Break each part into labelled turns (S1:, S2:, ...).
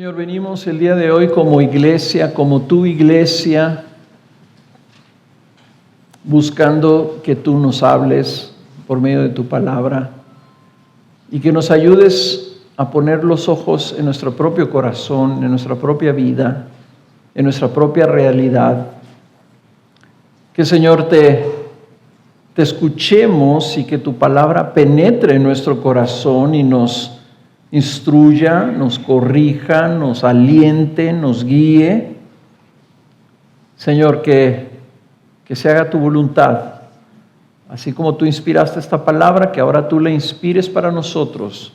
S1: Señor, venimos el día de hoy como iglesia, como tu iglesia, buscando que tú nos hables por medio de tu palabra y que nos ayudes a poner los ojos en nuestro propio corazón, en nuestra propia vida, en nuestra propia realidad. Que, Señor, te escuchemos y que tu palabra penetre en nuestro corazón y nos instruya, nos corrija, nos aliente, nos guíe. Señor, que se haga tu voluntad. Así como tú inspiraste esta palabra, que ahora tú la inspires para nosotros.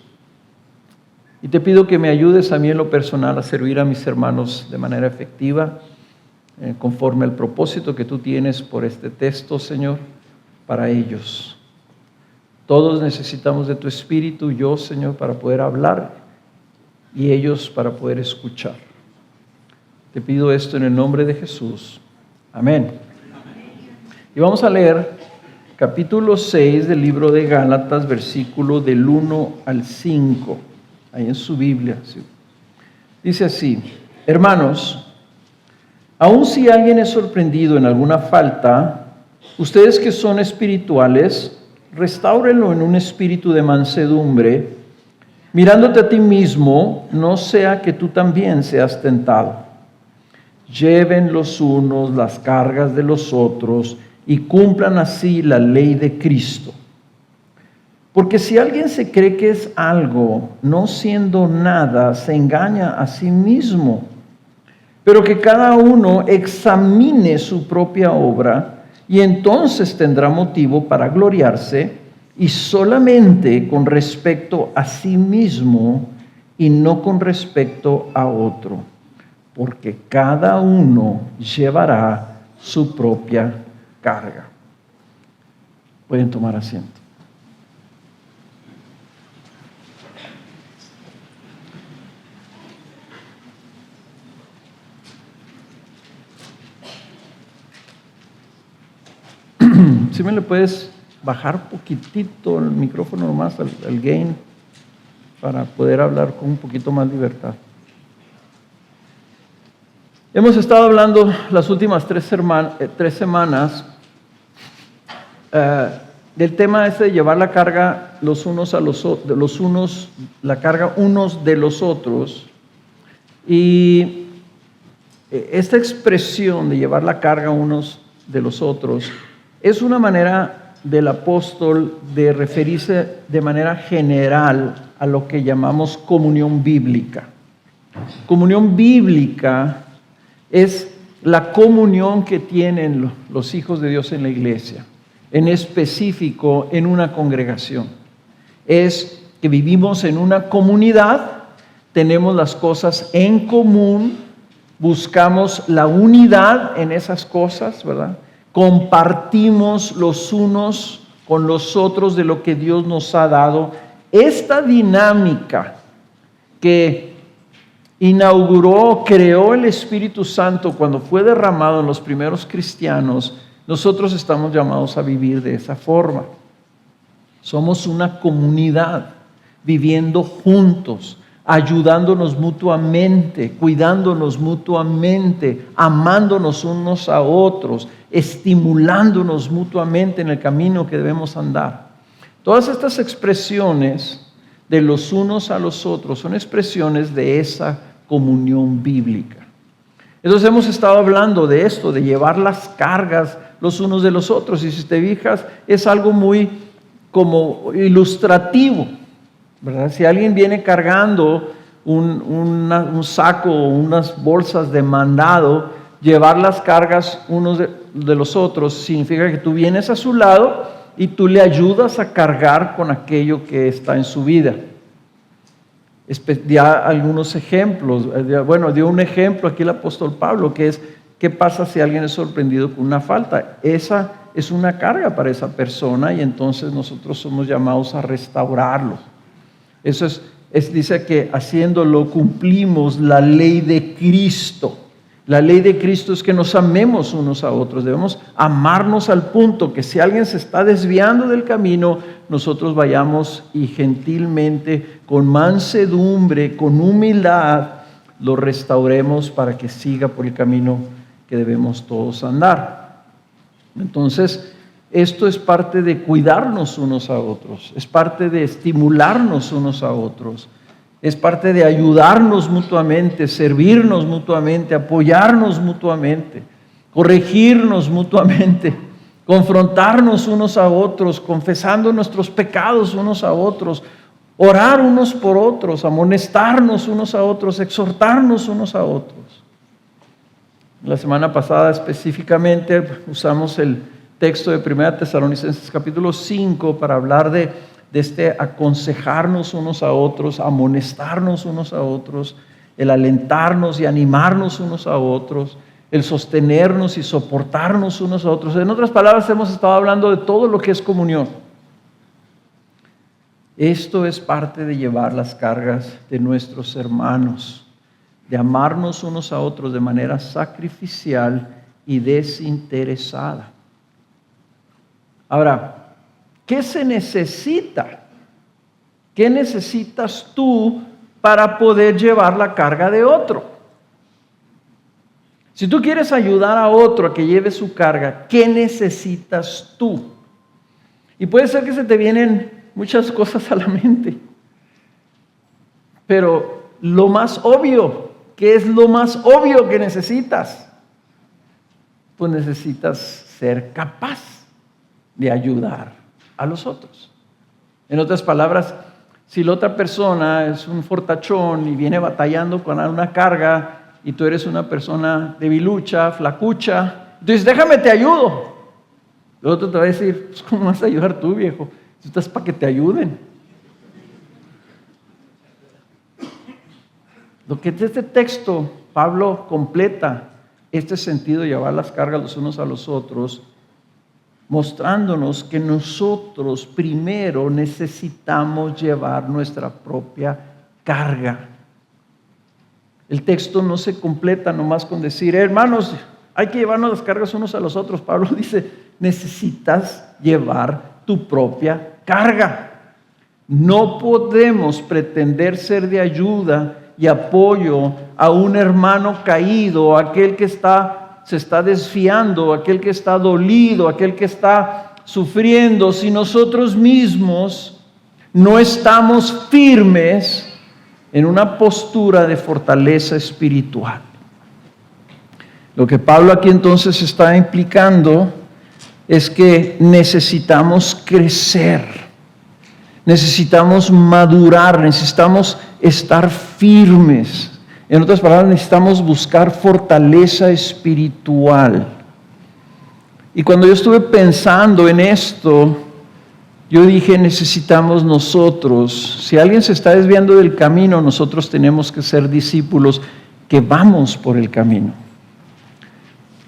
S1: Y te pido que me ayudes a mí en lo personal a servir a mis hermanos de manera efectiva, conforme al propósito que tú tienes por este texto, Señor, para ellos. Todos necesitamos de tu Espíritu, yo, Señor, para poder hablar y ellos para poder escuchar. Te pido esto en el nombre de Jesús. Amén. Y vamos a leer capítulo 6 del libro de Gálatas, versículo del 1 al 5, ahí en su Biblia. ¿Sí? Dice así: hermanos, aun si alguien es sorprendido en alguna falta, ustedes que son espirituales, restáurenlo en un espíritu de mansedumbre, mirándote a ti mismo, no sea que tú también seas tentado. Lleven los unos las cargas de los otros y cumplan así la ley de Cristo. Porque si alguien se cree que es algo, no siendo nada, se engaña a sí mismo. Pero que cada uno examine su propia obra, y entonces tendrá motivo para gloriarse, y solamente con respecto a sí mismo y no con respecto a otro, porque cada uno llevará su propia carga. Pueden tomar asiento. Si me le puedes bajar poquitito el micrófono nomás, el gain, para poder hablar con un poquito más libertad. Hemos estado hablando las últimas tres semanas del tema de llevar la carga los unos la carga unos de los otros. Y esta expresión de llevar la carga unos de los otros es una manera del apóstol de referirse de manera general a lo que llamamos comunión bíblica. Comunión bíblica es la comunión que tienen los hijos de Dios en la iglesia, en específico en una congregación. Es que vivimos en una comunidad, tenemos las cosas en común, buscamos la unidad en esas cosas, ¿verdad? Compartimos los unos con los otros de lo que Dios nos ha dado. Esta dinámica que inauguró, creó el Espíritu Santo cuando fue derramado en los primeros cristianos, nosotros estamos llamados a vivir de esa forma. Somos una comunidad viviendo juntos, ayudándonos mutuamente, cuidándonos mutuamente, amándonos unos a otros, estimulándonos mutuamente en el camino que debemos andar. Todas estas expresiones de los unos a los otros son expresiones de esa comunión bíblica. Entonces hemos estado hablando de esto, de llevar las cargas los unos de los otros, y si te fijas es algo muy como ilustrativo, ¿verdad? Si alguien viene cargando un saco o unas bolsas de mandado, llevar las cargas unos de los otros significa que tú vienes a su lado y tú le ayudas a cargar con aquello que está en su vida. Ya algunos ejemplos, dio un ejemplo aquí el apóstol Pablo, que es, ¿qué pasa si alguien es sorprendido con una falta? Esa es una carga para esa persona y entonces nosotros somos llamados a restaurarlo. Eso dice que haciéndolo cumplimos la ley de Cristo. La ley de Cristo es que nos amemos unos a otros. Debemos amarnos al punto que si alguien se está desviando del camino, nosotros vayamos y gentilmente, con mansedumbre, con humildad, lo restauremos para que siga por el camino que debemos todos andar. Entonces, esto es parte de cuidarnos unos a otros, es parte de estimularnos unos a otros, es parte de ayudarnos mutuamente, servirnos mutuamente, apoyarnos mutuamente, corregirnos mutuamente, confrontarnos unos a otros, confesando nuestros pecados unos a otros, orar unos por otros, amonestarnos unos a otros, exhortarnos unos a otros. La semana pasada específicamente usamos el texto de 1 Tesalonicenses capítulo 5 para hablar de este aconsejarnos unos a otros, amonestarnos unos a otros, el alentarnos y animarnos unos a otros, el sostenernos y soportarnos unos a otros. En otras palabras, hemos estado hablando de todo lo que es comunión. Esto es parte de llevar las cargas de nuestros hermanos, de amarnos unos a otros de manera sacrificial y desinteresada. Ahora, ¿qué se necesita? ¿Qué necesitas tú para poder llevar la carga de otro? Si tú quieres ayudar a otro a que lleve su carga, ¿qué necesitas tú? Y puede ser que se te vienen muchas cosas a la mente, pero lo más obvio, ¿qué es lo más obvio que necesitas? Pues necesitas ser capaz de ayudar a los otros. En otras palabras, si la otra persona es un fortachón y viene batallando con una carga y tú eres una persona debilucha, flacucha, entonces déjame te ayudo. El otro te va a decir, pues, ¿cómo vas a ayudar tú, viejo? Si estás para que te ayuden. Lo que es este texto, Pablo completa este sentido de llevar las cargas los unos a los otros, mostrándonos que nosotros primero necesitamos llevar nuestra propia carga. El texto no se completa nomás con decir, hermanos, hay que llevarnos las cargas unos a los otros. Pablo dice, necesitas llevar tu propia carga. No podemos pretender ser de ayuda y apoyo a un hermano caído, aquel que se está desfiando, aquel que está dolido, aquel que está sufriendo, si nosotros mismos no estamos firmes en una postura de fortaleza espiritual. Lo que Pablo aquí entonces está implicando es que necesitamos crecer, necesitamos madurar, necesitamos estar firmes. En otras palabras, necesitamos buscar fortaleza espiritual. Y cuando yo estuve pensando en esto, yo dije, necesitamos nosotros, si alguien se está desviando del camino, nosotros tenemos que ser discípulos que vamos por el camino.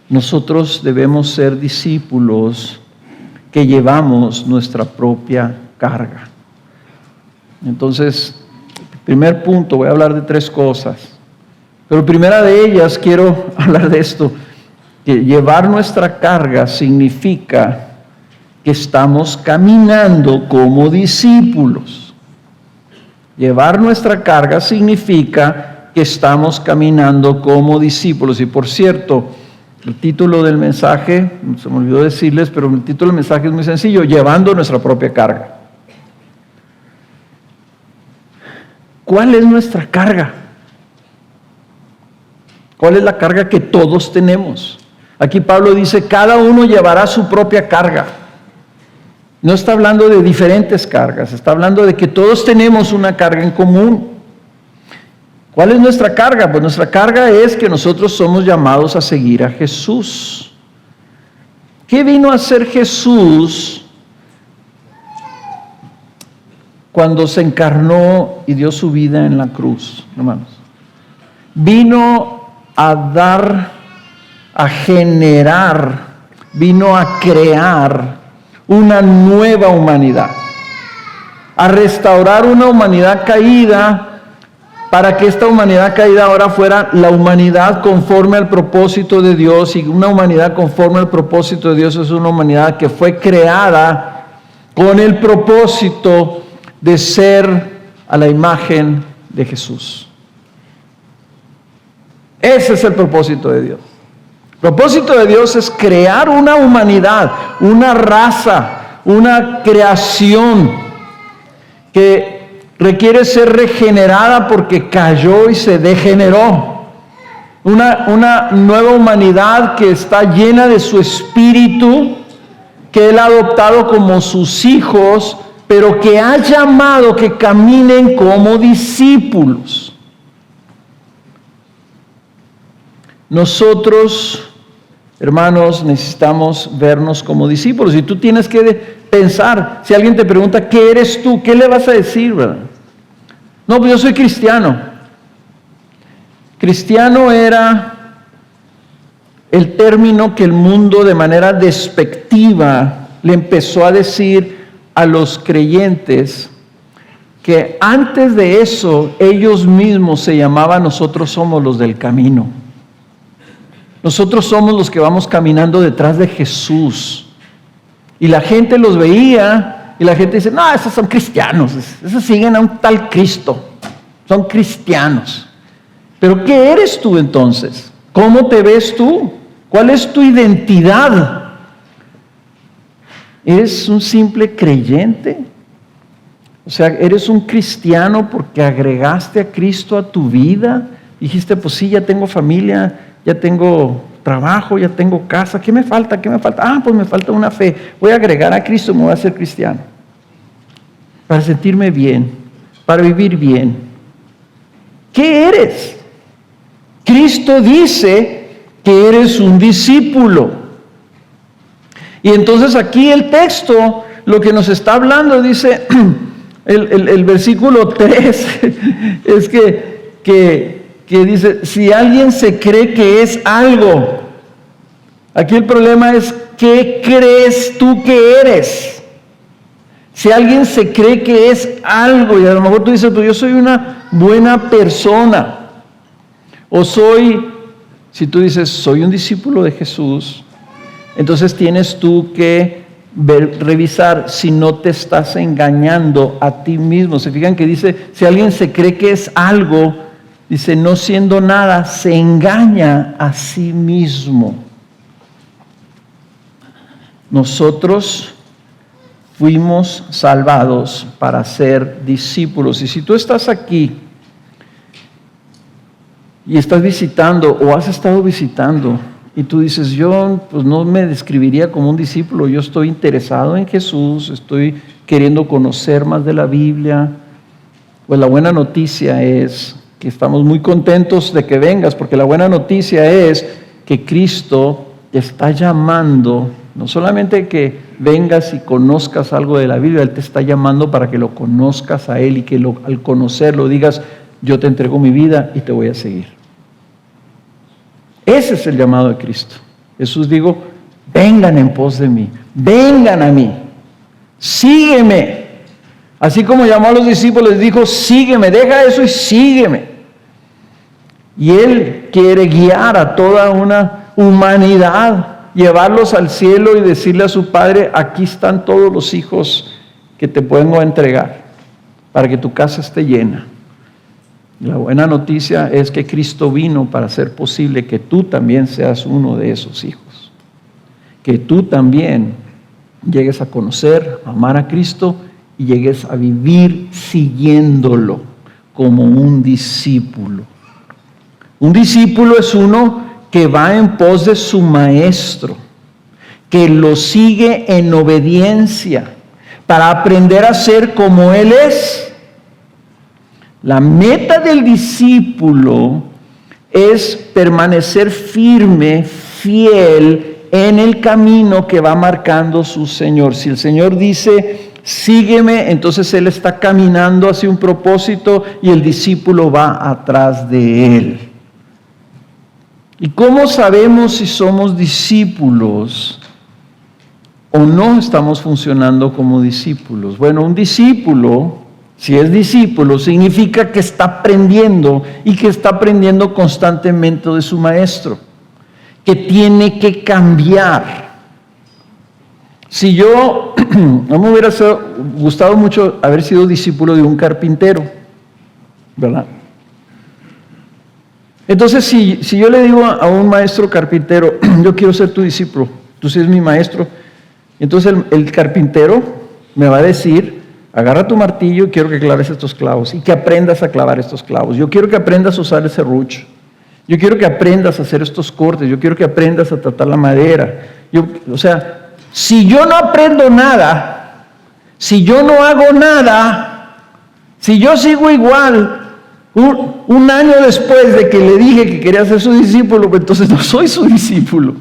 S1: Nosotros debemos ser discípulos que llevamos nuestra propia carga. Entonces, primer punto, voy a hablar de 3 cosas. Pero primera de ellas, quiero hablar de esto, que llevar nuestra carga significa que estamos caminando como discípulos. Llevar nuestra carga significa que estamos caminando como discípulos. Y por cierto, el título del mensaje, se me olvidó decirles, pero el título del mensaje es muy sencillo, llevando nuestra propia carga. ¿Cuál es nuestra carga? ¿Cuál es la carga que todos tenemos? Aquí Pablo dice, cada uno llevará su propia carga. No está hablando de diferentes cargas, está hablando de que todos tenemos una carga en común. ¿Cuál es nuestra carga? Pues nuestra carga es que nosotros somos llamados a seguir a Jesús. ¿Qué vino a hacer Jesús cuando se encarnó y dio su vida en la cruz, hermanos? Vino a dar, a generar, vino a crear una nueva humanidad, a restaurar una humanidad caída, para que esta humanidad caída ahora fuera la humanidad conforme al propósito de Dios. Y una humanidad conforme al propósito de Dios es una humanidad que fue creada con el propósito de ser a la imagen de Jesús. Ese es el propósito de Dios. El propósito de Dios es crear una humanidad, una raza, una creación que requiere ser regenerada porque cayó y se degeneró. Una nueva humanidad que está llena de su espíritu, que Él ha adoptado como sus hijos, pero que ha llamado que caminen como discípulos. Nosotros, hermanos, necesitamos vernos como discípulos. Y tú tienes que pensar, si alguien te pregunta, ¿qué eres tú? ¿Qué le vas a decir, verdad? No, pues yo soy cristiano. Cristiano era el término que el mundo de manera despectiva le empezó a decir a los creyentes, que antes de eso ellos mismos se llamaban nosotros somos los del camino. Nosotros somos los que vamos caminando detrás de Jesús. Y la gente los veía y la gente dice, no, esos son cristianos, esos siguen a un tal Cristo, son cristianos. Pero ¿qué eres tú entonces? ¿Cómo te ves tú? ¿Cuál es tu identidad? ¿Eres un simple creyente? O sea, ¿eres un cristiano porque agregaste a Cristo a tu vida? Dijiste, pues sí, ya tengo familia, ya tengo trabajo, ya tengo casa. ¿Qué me falta? ¿Qué me falta? Ah, pues me falta una fe. Voy a agregar a Cristo y me voy a hacer cristiano. Para sentirme bien, para vivir bien. ¿Qué eres? Cristo dice que eres un discípulo. Y entonces aquí el texto, lo que nos está hablando, dice, el versículo 3, es que dice, si alguien se cree que es algo, aquí el problema es, ¿qué crees tú que eres? Si alguien se cree que es algo, y a lo mejor tú dices, pues yo soy una buena persona, o si tú dices, soy un discípulo de Jesús, entonces tienes tú que revisar si no te estás engañando a ti mismo. Se fijan que dice, si alguien se cree que es algo, dice, no siendo nada, se engaña a sí mismo. Nosotros fuimos salvados para ser discípulos. Y si tú estás aquí y estás visitando o has estado visitando, y tú dices, yo pues no me describiría como un discípulo, yo estoy interesado en Jesús, estoy queriendo conocer más de la Biblia, pues la buena noticia es que estamos muy contentos de que vengas, porque la buena noticia es que Cristo te está llamando, no solamente que vengas y conozcas algo de la Biblia, Él te está llamando para que lo conozcas a Él y que al conocerlo digas, yo te entrego mi vida y te voy a seguir. Ese es el llamado de Cristo. Jesús dijo, vengan en pos de mí, vengan a mí, sígueme. Así como llamó a los discípulos, les dijo, sígueme, deja eso y sígueme. Y Él quiere guiar a toda una humanidad, llevarlos al cielo y decirle a su Padre, aquí están todos los hijos que te vengo a entregar, para que tu casa esté llena. La buena noticia es que Cristo vino para hacer posible que tú también seas uno de esos hijos. Que tú también llegues a conocer, a amar a Cristo y llegues a vivir siguiéndolo como un discípulo. Un discípulo es uno que va en pos de su maestro, que lo sigue en obediencia para aprender a ser como Él es. La meta del discípulo es permanecer firme, fiel en el camino que va marcando su Señor. Si el Señor dice, sígueme, entonces Él está caminando hacia un propósito y el discípulo va atrás de Él. ¿Y cómo sabemos si somos discípulos o no estamos funcionando como discípulos? Bueno, un discípulo, si es discípulo, significa que está aprendiendo y que está aprendiendo constantemente de su maestro, que tiene que cambiar. Si yo, no me hubiera gustado mucho haber sido discípulo de un carpintero, ¿verdad? Entonces, si yo le digo a un maestro carpintero, yo quiero ser tu discípulo, tú eres mi maestro, entonces el carpintero me va a decir, agarra tu martillo y quiero que claves estos clavos y que aprendas a clavar estos clavos. Yo quiero que aprendas a usar el serrucho. Yo quiero que aprendas a hacer estos cortes. Yo quiero que aprendas a tratar la madera. O sea, si yo no aprendo nada, si yo no hago nada, si yo sigo igual, un año después de que le dije que quería ser su discípulo, pues entonces no soy su discípulo.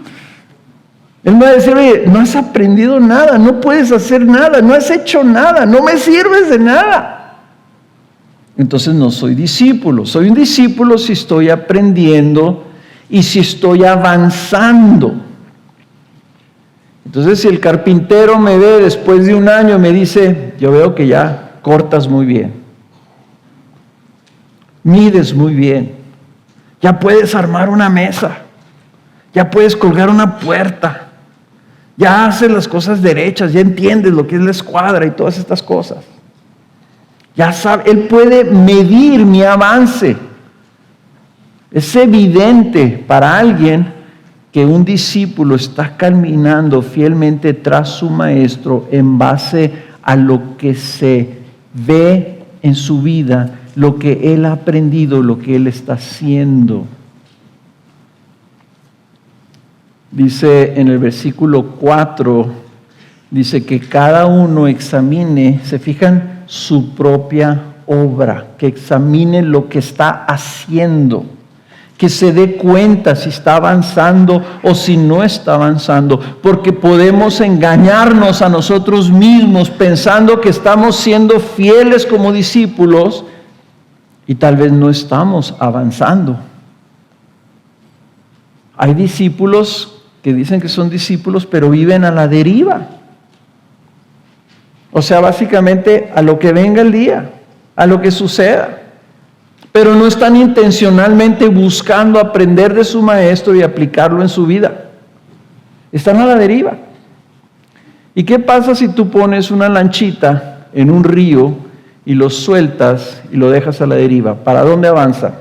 S1: Él me va a decir, oye, no has aprendido nada, no puedes hacer nada, no has hecho nada, no me sirves de nada. Entonces no soy discípulo. Soy un discípulo si estoy aprendiendo y si estoy avanzando. Entonces si el carpintero me ve después de un año y me dice, yo veo que ya cortas muy bien, mides muy bien, ya puedes armar una mesa, ya puedes colgar una puerta, ya haces las cosas derechas, ya entiendes lo que es la escuadra y todas estas cosas. Ya sabe, él puede medir mi avance. Es evidente para alguien que un discípulo está caminando fielmente tras su maestro en base a lo que se ve en su vida, lo que él ha aprendido, lo que él está haciendo. Dice en el versículo 4, dice que cada uno examine, ¿se fijan? Su propia obra, que examine lo que está haciendo, que se dé cuenta si está avanzando o si no está avanzando, porque podemos engañarnos a nosotros mismos pensando que estamos siendo fieles como discípulos y tal vez no estamos avanzando. Hay discípulos que dicen que son discípulos, pero viven a la deriva. O sea, básicamente a lo que venga el día, a lo que suceda. Pero no están intencionalmente buscando aprender de su maestro y aplicarlo en su vida. Están a la deriva. ¿Y qué pasa si tú pones una lanchita en un río y lo sueltas y lo dejas a la deriva? ¿Para dónde avanza?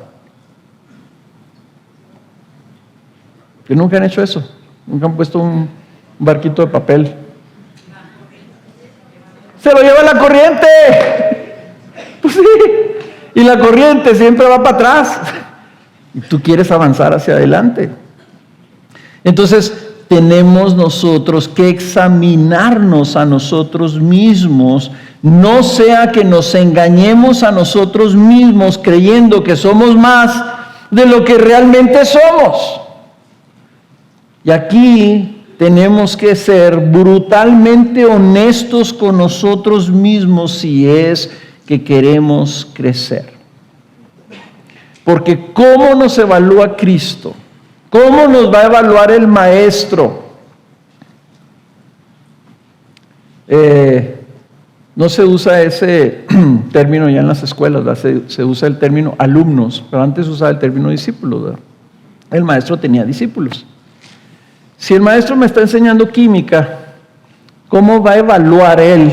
S1: ¿Que nunca han hecho eso? ¿Nunca han puesto un barquito de papel? ¡Se lo lleva la corriente! Pues sí. Y la corriente siempre va para atrás. Y tú quieres avanzar hacia adelante. Entonces, tenemos nosotros que examinarnos a nosotros mismos. No sea que nos engañemos a nosotros mismos creyendo que somos más de lo que realmente somos. Y aquí tenemos que ser brutalmente honestos con nosotros mismos si es que queremos crecer. Porque ¿cómo nos evalúa Cristo? ¿Cómo nos va a evaluar el Maestro? No se usa ese término ya en las escuelas, ¿verdad? Se usa el término alumnos, pero antes usaba el término discípulos, ¿verdad? El Maestro tenía discípulos. Si el maestro me está enseñando química, ¿cómo va a evaluar él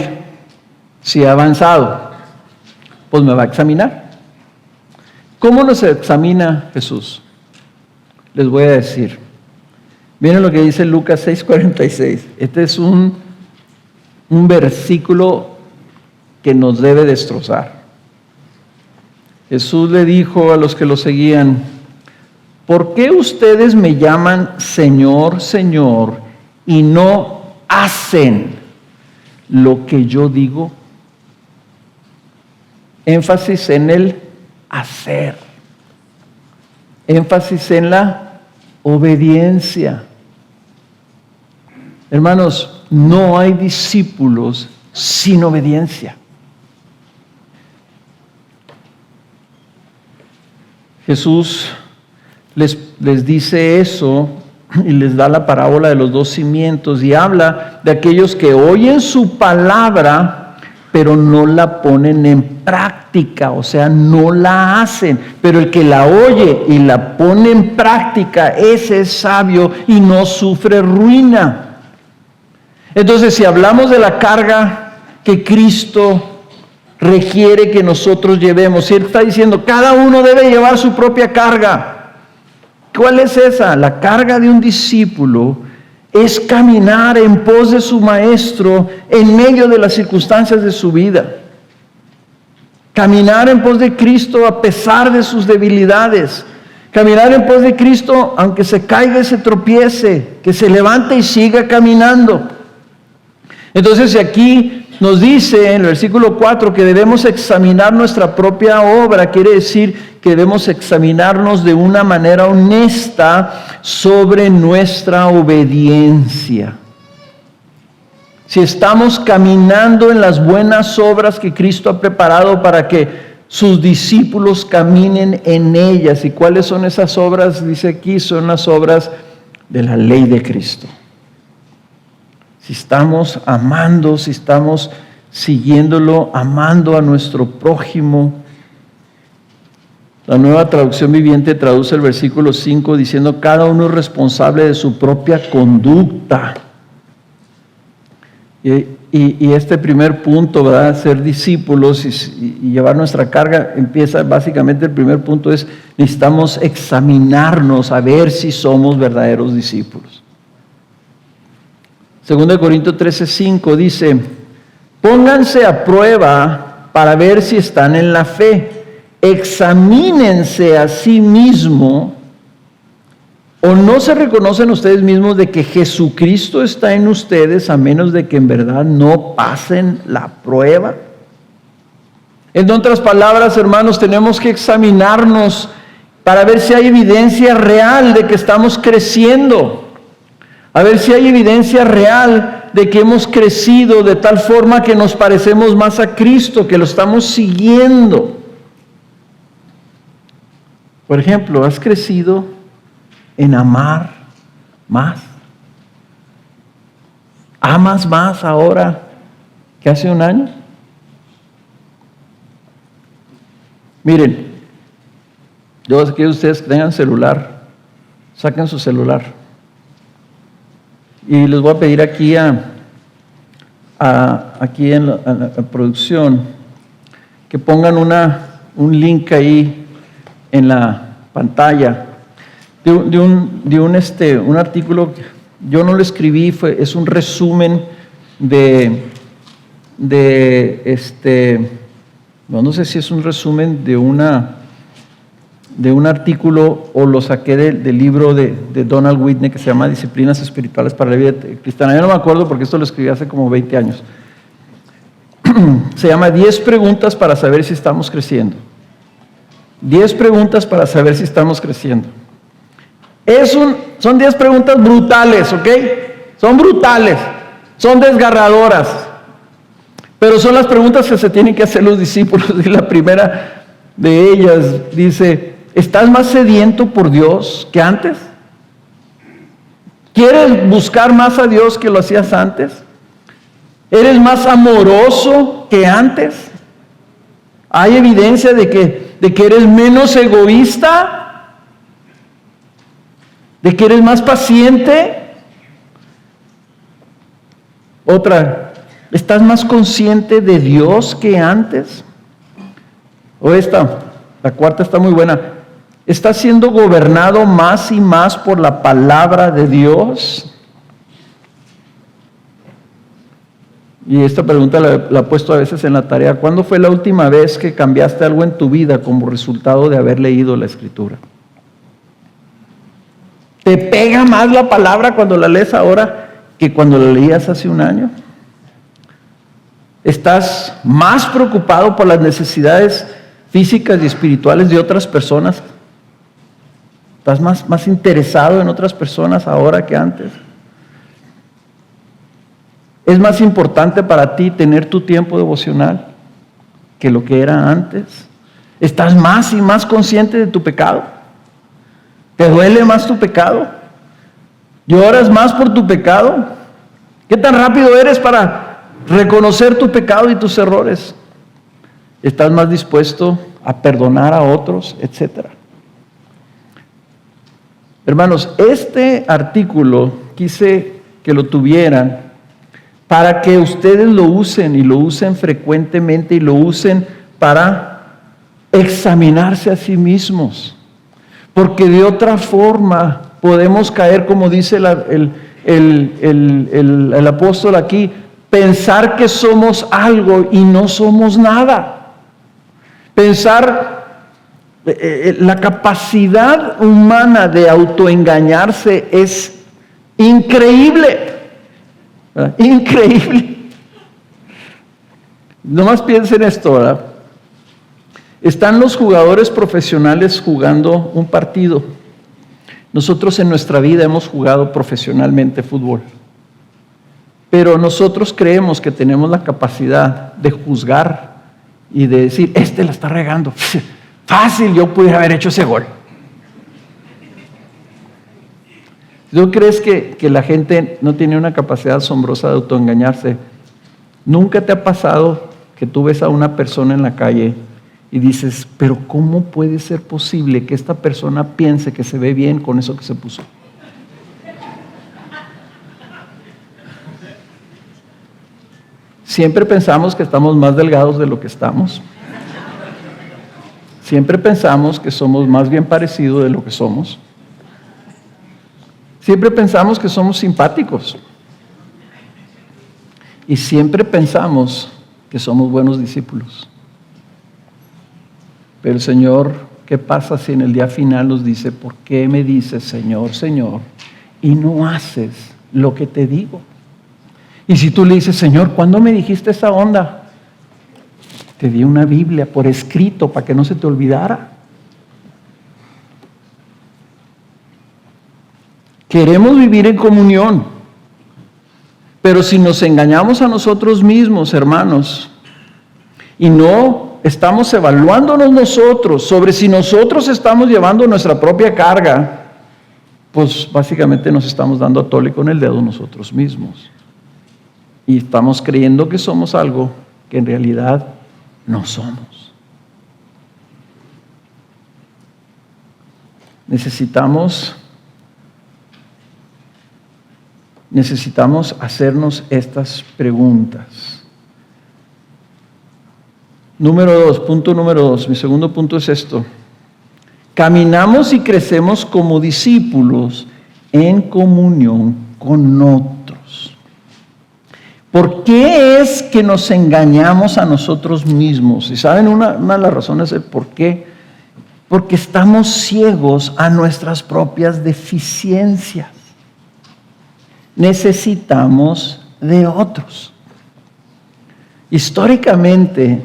S1: si ha avanzado? Pues me va a examinar. ¿Cómo nos examina Jesús? Les voy a decir. Miren lo que dice Lucas 6:46. Este es un versículo que nos debe destrozar. Jesús le dijo a los que lo seguían: ¿por qué ustedes me llaman Señor, Señor, y no hacen lo que yo digo? Énfasis en el hacer. Énfasis en la obediencia. Hermanos, no hay discípulos sin obediencia. Jesús les dice eso y les da la parábola de los dos cimientos y habla de aquellos que oyen su palabra pero no la ponen en práctica, o sea, no la hacen. Pero el que la oye y la pone en práctica, ese es sabio y no sufre ruina. Entonces, si hablamos de la carga que Cristo requiere que nosotros llevemos, si Él está diciendo, cada uno debe llevar su propia carga. ¿Cuál es esa? La carga de un discípulo es caminar en pos de su maestro en medio de las circunstancias de su vida. Caminar en pos de Cristo a pesar de sus debilidades. Caminar en pos de Cristo aunque se caiga y se tropiece, que se levante y siga caminando. Entonces aquí nos dice en el versículo 4 que debemos examinar nuestra propia obra. Quiere decir que debemos examinarnos de una manera honesta sobre nuestra obediencia. Si estamos caminando en las buenas obras que Cristo ha preparado para que sus discípulos caminen en ellas. ¿Y cuáles son esas obras? Dice aquí, son las obras de la ley de Cristo. Si estamos amando, si estamos siguiéndolo, amando a nuestro prójimo. La Nueva Traducción Viviente traduce el versículo 5 diciendo: cada uno es responsable de su propia conducta. Y este primer punto, ¿verdad? Ser discípulos y llevar nuestra carga, empieza básicamente, el primer punto es: necesitamos examinarnos a ver si somos verdaderos discípulos. 2 Corintios 13:5 dice: pónganse a prueba para ver si están en la fe. Examínense a sí mismos. ¿O no se reconocen ustedes mismos de que Jesucristo está en ustedes, a menos de que en verdad no pasen la prueba? En otras palabras, hermanos, tenemos que examinarnos para ver si hay evidencia real de que estamos creciendo. A ver si hay evidencia real de que hemos crecido de tal forma que nos parecemos más a Cristo, que lo estamos siguiendo. Por ejemplo, ¿has crecido en amar más? ¿Amas más ahora que hace un año? Miren, yo sé que ustedes que tengan celular, saquen su celular. Y les voy a pedir aquí aquí en la producción que pongan un link ahí en la pantalla de un artículo. Yo no lo escribí, es un resumen no sé si es un resumen de un artículo o lo saqué del libro de Donald Whitney que se llama Disciplinas Espirituales para la Vida Cristiana. Yo no me acuerdo porque esto lo escribí hace como 20 años. Se llama 10 preguntas para saber si estamos creciendo. 10 preguntas para saber si estamos creciendo. Son 10 preguntas brutales, ¿ok? Son brutales, son desgarradoras, pero son las preguntas que se tienen que hacer los discípulos. Y la primera de ellas dice: ¿estás más sediento por Dios que antes? ¿Quieres buscar más a Dios que lo hacías antes? ¿Eres más amoroso que antes? ¿Hay evidencia de que eres menos egoísta? ¿De que eres más paciente? Otra: ¿estás más consciente de Dios que antes? O la cuarta está muy buena: ¿estás siendo gobernado más y más por la palabra de Dios? Y esta pregunta la he puesto a veces en la tarea: ¿cuándo fue la última vez que cambiaste algo en tu vida como resultado de haber leído la Escritura? ¿Te pega más la palabra cuando la lees ahora que cuando la leías hace un año? ¿Estás más preocupado por las necesidades físicas y espirituales de otras personas? ¿Estás más interesado en otras personas ahora que antes? ¿Es más importante para ti tener tu tiempo devocional que lo que era antes? ¿Estás más y más consciente de tu pecado? ¿Te duele más tu pecado? ¿Lloras más por tu pecado? ¿Qué tan rápido eres para reconocer tu pecado y tus errores? ¿Estás más dispuesto a perdonar a otros, etcétera? Hermanos, este artículo quise que lo tuvieran para que ustedes lo usen y lo usen frecuentemente y lo usen para examinarse a sí mismos. porque de otra forma podemos caer, como dice el apóstol aquí, pensar que somos algo y no somos nada. Pensar, la capacidad humana de autoengañarse es increíble, ¿verdad? Increíble. Nomás piensen esto, ¿verdad? Están los jugadores profesionales jugando un partido. Nosotros en nuestra vida hemos jugado profesionalmente fútbol. Pero nosotros creemos que tenemos la capacidad de juzgar y de decir, la está regando. Fácil, yo pudiera haber hecho ese gol. ¿Tú crees que la gente no tiene una capacidad asombrosa de autoengañarse? ¿Nunca te ha pasado que tú ves a una persona en la calle y dices, pero ¿cómo puede ser posible que esta persona piense que se ve bien con eso que se puso? Siempre pensamos que estamos más delgados de lo que estamos. Siempre pensamos que somos más bien parecidos de lo que somos. Siempre pensamos que somos simpáticos. Y siempre pensamos que somos buenos discípulos. Pero el Señor, ¿qué pasa si en el día final nos dice, ¿por qué me dices, Señor, Señor, y no haces lo que te digo? Y si tú le dices, Señor, ¿cuándo me dijiste esa onda? Te di una Biblia por escrito para que no se te olvidara. Queremos vivir en comunión, pero si nos engañamos a nosotros mismos, hermanos, y no estamos evaluándonos nosotros sobre si nosotros estamos llevando nuestra propia carga, pues básicamente nos estamos dando a tole con el dedo nosotros mismos. Y estamos creyendo que somos algo que en realidad no somos. Necesitamos hacernos estas preguntas. Punto número dos, mi segundo punto es esto. Caminamos y crecemos como discípulos en comunión con otros. ¿Por qué es que nos engañamos a nosotros mismos? Y saben, una de las razones del por qué, porque estamos ciegos a nuestras propias deficiencias. Necesitamos de otros. Históricamente,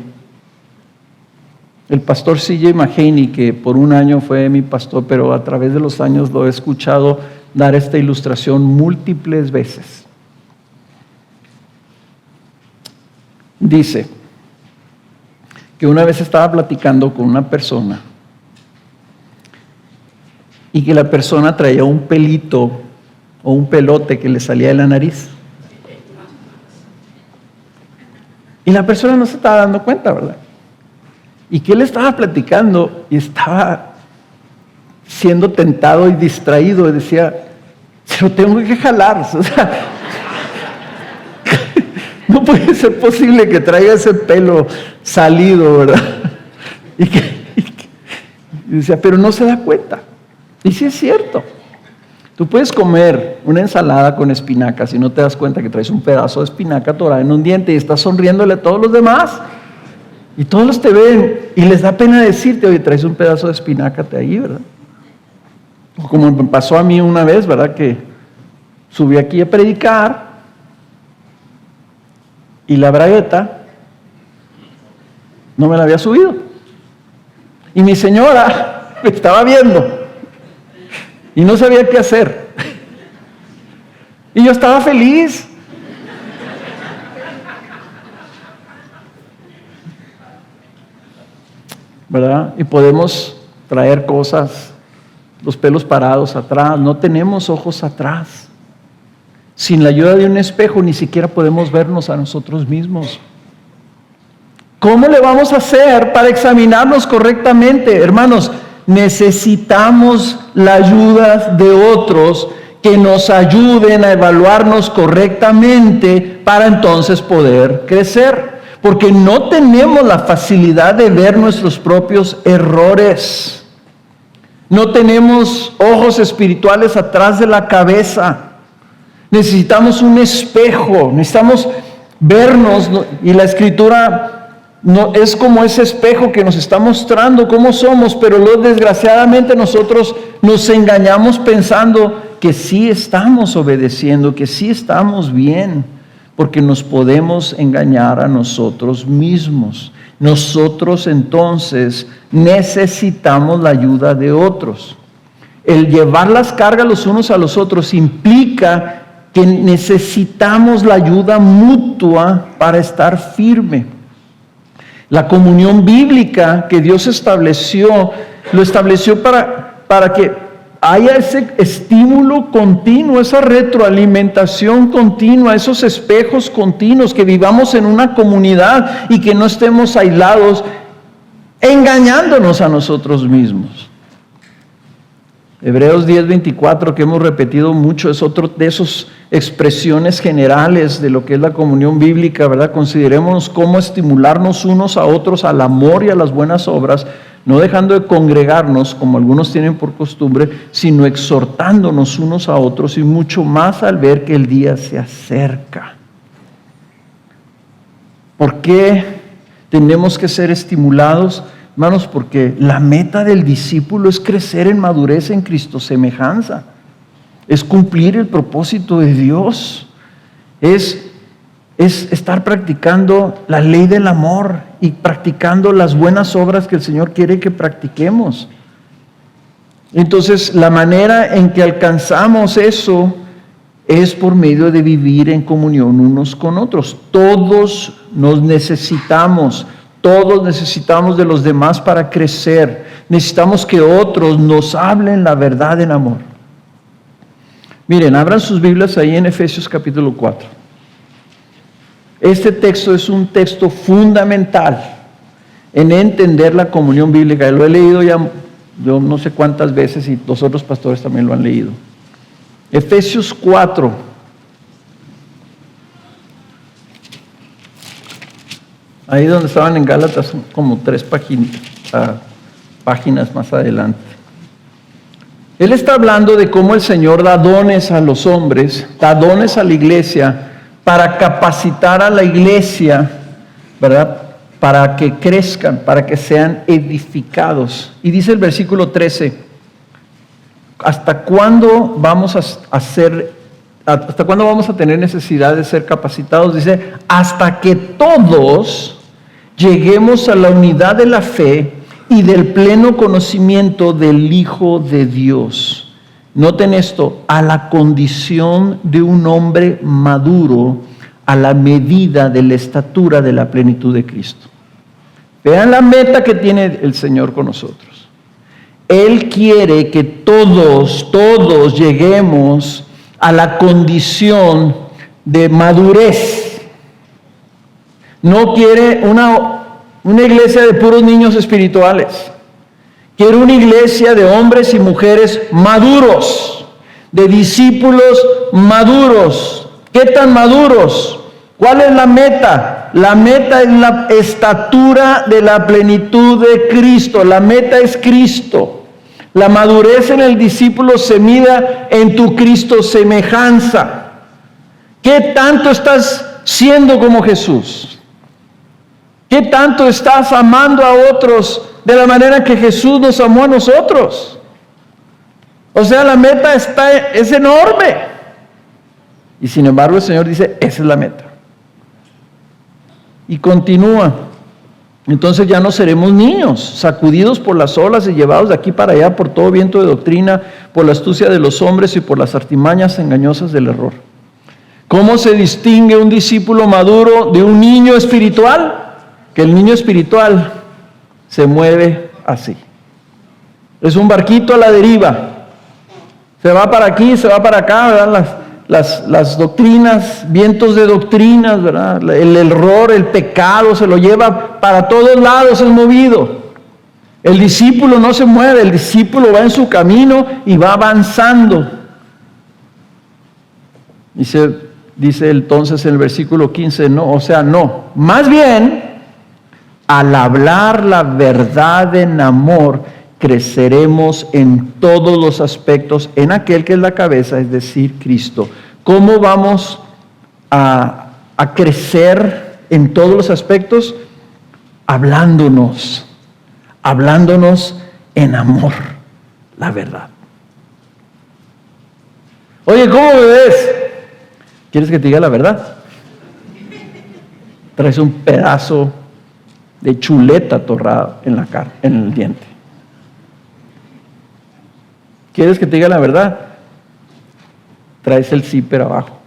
S1: el pastor C.J. Mahaney, que por un año fue mi pastor, pero a través de los años lo he escuchado dar esta ilustración múltiples veces. Dice que una vez estaba platicando con una persona y que la persona traía un pelito o un pelote que le salía de la nariz. Y la persona no se estaba dando cuenta, ¿verdad? Y que él estaba platicando y estaba siendo tentado y distraído y decía, se lo tengo que jalar. O sea, no puede ser posible que traiga ese pelo salido, ¿verdad? Y decía, pero no se da cuenta. Y sí es cierto. Tú puedes comer una ensalada con espinacas y no te das cuenta que traes un pedazo de espinaca atorada en un diente y estás sonriéndole a todos los demás. Y todos te ven y les da pena decirte, oye, traes un pedazo de espinaca de ahí, ¿verdad? O como me pasó a mí una vez, ¿verdad? Que subí aquí a predicar y la bragueta no me la había subido. Y mi señora me estaba viendo y no sabía qué hacer. Y yo estaba feliz. ¿Verdad? Y podemos traer cosas, los pelos parados atrás, no tenemos ojos atrás. Sin la ayuda de un espejo ni siquiera podemos vernos a nosotros mismos. ¿Cómo le vamos a hacer para examinarnos correctamente? Hermanos, necesitamos la ayuda de otros que nos ayuden a evaluarnos correctamente para entonces poder crecer. Porque no tenemos la facilidad de ver nuestros propios errores. No tenemos ojos espirituales atrás de la cabeza. Necesitamos un espejo, necesitamos vernos, y la Escritura es como ese espejo que nos está mostrando cómo somos, pero desgraciadamente nosotros nos engañamos pensando que sí estamos obedeciendo, que sí estamos bien, porque nos podemos engañar a nosotros mismos. Nosotros entonces necesitamos la ayuda de otros. El llevar las cargas los unos a los otros implica que necesitamos la ayuda mutua para estar firme. La comunión bíblica que Dios estableció, lo estableció para que haya ese estímulo continuo, esa retroalimentación continua, esos espejos continuos, que vivamos en una comunidad y que no estemos aislados, engañándonos a nosotros mismos. Hebreos 10:24, que hemos repetido mucho, es otro de esas expresiones generales de lo que es la comunión bíblica, ¿verdad? Consideremos cómo estimularnos unos a otros al amor y a las buenas obras, no dejando de congregarnos, como algunos tienen por costumbre, sino exhortándonos unos a otros, y mucho más al ver que el día se acerca. ¿Por qué tenemos que ser estimulados? Hermanos, porque la meta del discípulo es crecer en madurez en Cristo semejanza, es cumplir el propósito de Dios, es estar practicando la ley del amor y practicando las buenas obras que el Señor quiere que practiquemos. Entonces, la manera en que alcanzamos eso es por medio de vivir en comunión unos con otros. Todos nos necesitamos. Todos necesitamos de los demás para crecer. Necesitamos que otros nos hablen la verdad en amor. Miren, abran sus Biblias ahí en Efesios capítulo 4. Este texto es un texto fundamental en entender la comunión bíblica. Lo he leído ya, yo no sé cuántas veces, y los otros pastores también lo han leído. Efesios 4. Ahí donde estaban en Gálatas, como 3 páginas más adelante. Él está hablando de cómo el Señor da dones a los hombres, da dones a la iglesia, para capacitar a la iglesia, ¿verdad? Para que crezcan, para que sean edificados. Y dice el versículo 13, ¿hasta cuándo vamos ¿hasta cuándo vamos a tener necesidad de ser capacitados? Dice, hasta que todos lleguemos a la unidad de la fe y del pleno conocimiento del Hijo de Dios. Noten esto, a la condición de un hombre maduro, a la medida de la estatura de la plenitud de Cristo. Vean la meta que tiene el Señor con nosotros. Él quiere que todos lleguemos a la condición de madurez. No quiere una iglesia de puros niños espirituales. Quiere una iglesia de hombres y mujeres maduros, de discípulos maduros. ¿Qué tan maduros? ¿Cuál es la meta? La meta es la estatura de la plenitud de Cristo. La meta es Cristo. La madurez en el discípulo se mida en tu Cristo semejanza. ¿Qué tanto estás siendo como Jesús? ¿Qué tanto estás amando a otros de la manera que Jesús nos amó a nosotros? O sea, la meta es enorme. Y sin embargo el Señor dice, esa es la meta. Y continúa. Entonces ya no seremos niños, sacudidos por las olas y llevados de aquí para allá por todo viento de doctrina, por la astucia de los hombres y por las artimañas engañosas del error. ¿Cómo se distingue un discípulo maduro de un niño espiritual? Que el niño espiritual se mueve así. Es un barquito a la deriva. Se va para aquí, se va para acá, ¿verdad? Las doctrinas, vientos de doctrinas, ¿verdad? El error, el pecado se lo lleva para todos lados, es movido. El discípulo no se mueve, el discípulo va en su camino y va avanzando. Dice entonces en el versículo 15, no, más bien, al hablar la verdad en amor, creceremos en todos los aspectos en aquel que es la cabeza, es decir, Cristo. ¿Cómo vamos a crecer en todos los aspectos? Hablándonos en amor, la verdad. Oye, ¿cómo me ves? ¿Quieres que te diga la verdad? Traes un pedazo de chuleta atorrado en la cara, en el diente. ¿Quieres que te diga la verdad? Traes el zipper abajo.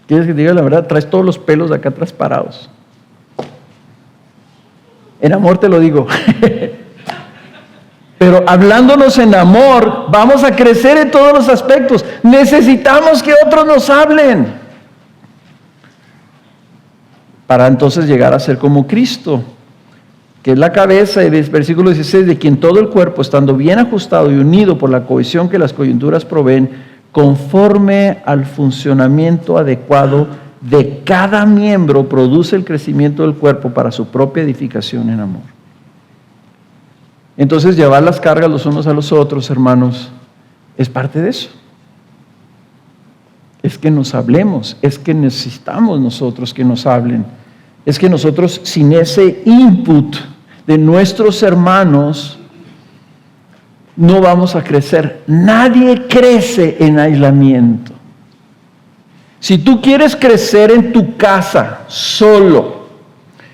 S1: ¿Quieres que te diga la verdad? Traes todos los pelos de acá atrás parados. En amor te lo digo. Pero hablándonos en amor, vamos a crecer en todos los aspectos. Necesitamos que otros nos hablen, para entonces llegar a ser como Cristo, que es la cabeza, y el versículo 16, de quien todo el cuerpo, estando bien ajustado y unido por la cohesión que las coyunturas proveen, conforme al funcionamiento adecuado de cada miembro, produce el crecimiento del cuerpo para su propia edificación en amor. Entonces, llevar las cargas los unos a los otros, hermanos, es parte de eso. Es que nos hablemos, es que necesitamos nosotros que nos hablen. Es que nosotros, sin ese input de nuestros hermanos, no vamos a crecer. Nadie crece en aislamiento. Si tú quieres crecer en tu casa, solo,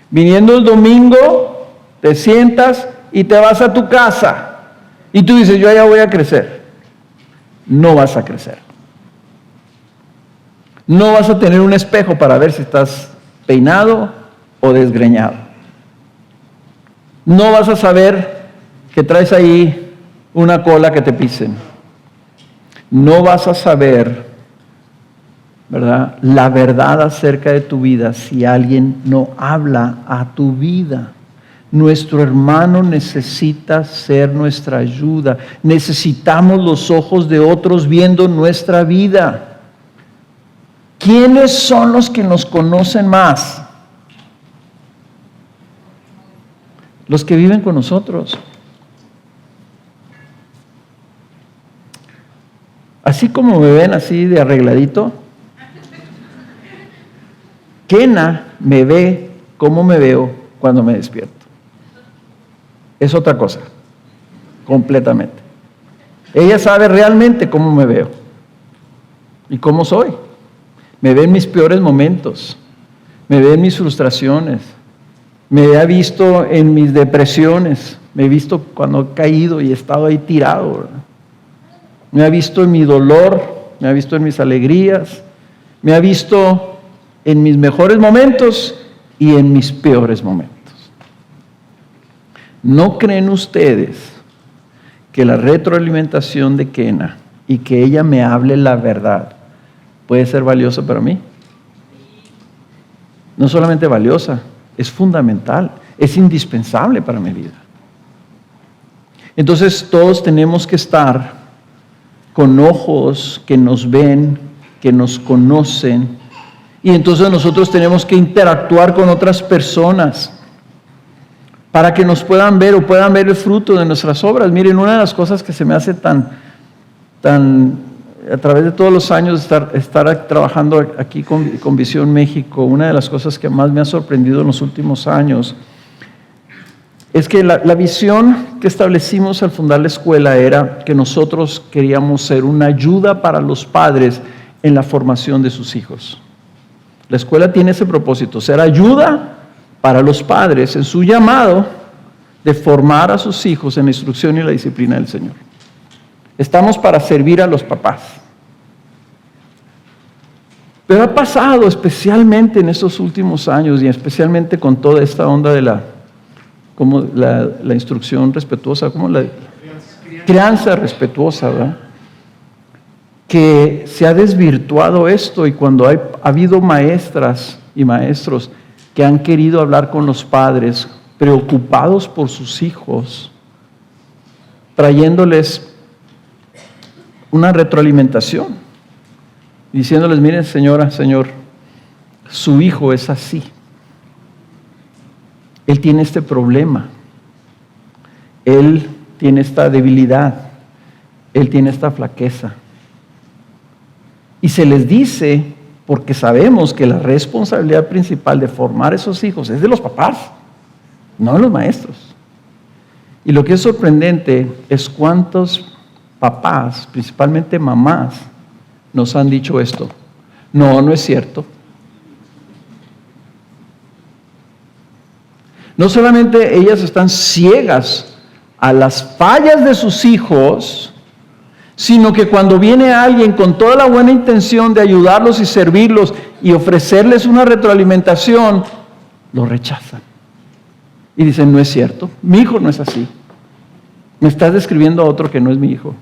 S1: viniendo el domingo, te sientas y te vas a tu casa y tú dices, yo ya voy a crecer, no vas a crecer. No vas a tener un espejo para ver si estás peinado o desgreñado. No vas a saber que traes ahí una cola que te pisen. No vas a saber, ¿verdad?, la verdad acerca de tu vida si alguien no habla a tu vida. Nuestro hermano necesita ser nuestra ayuda. Necesitamos los ojos de otros viendo nuestra vida. ¿Quiénes son los que nos conocen más? Los que viven con nosotros. Así como me ven así de arregladito, Kena me ve como me veo cuando me despierto. Es otra cosa, completamente. Ella sabe realmente cómo me veo y cómo soy. Me ve en mis peores momentos, me ve en mis frustraciones, me ha visto en mis depresiones, me ha visto cuando he caído y he estado ahí tirado, ¿verdad? Me ha visto en mi dolor, me ha visto en mis alegrías, me ha visto en mis mejores momentos y en mis peores momentos. ¿No creen ustedes que la retroalimentación de Kena y que ella me hable la verdad puede ser valiosa para mí? No solamente valiosa, es fundamental, es indispensable para mi vida. Entonces todos tenemos que estar con ojos que nos ven, que nos conocen, y entonces nosotros tenemos que interactuar con otras personas para que nos puedan ver o puedan ver el fruto de nuestras obras. Miren, una de las cosas que se me hace tan a través de todos los años estar trabajando aquí con Visión México, una de las cosas que más me ha sorprendido en los últimos años es que la visión que establecimos al fundar la escuela era que nosotros queríamos ser una ayuda para los padres en la formación de sus hijos. La escuela tiene ese propósito, ser ayuda para los padres en su llamado de formar a sus hijos en la instrucción y la disciplina del Señor. Estamos para servir a los papás. Pero ha pasado especialmente en estos últimos años y especialmente con toda esta onda de la instrucción respetuosa, como la crianza respetuosa, ¿verdad?, que se ha desvirtuado esto, y cuando ha habido maestras y maestros que han querido hablar con los padres, preocupados por sus hijos, trayéndoles una retroalimentación, diciéndoles, miren señora, señor, su hijo es así. Él tiene este problema. él tiene esta debilidad, él tiene esta flaqueza. Y se les dice, porque sabemos que la responsabilidad principal de formar esos hijos es de los papás, no de los maestros. Y lo que es sorprendente es cuántos papás, principalmente mamás, nos han dicho esto. No, no es cierto. No solamente ellas están ciegas a las fallas de sus hijos, sino que cuando viene alguien con toda la buena intención de ayudarlos y servirlos y ofrecerles una retroalimentación, lo rechazan. Y dicen, no es cierto, mi hijo no es así. Me estás describiendo a otro que no es mi hijo.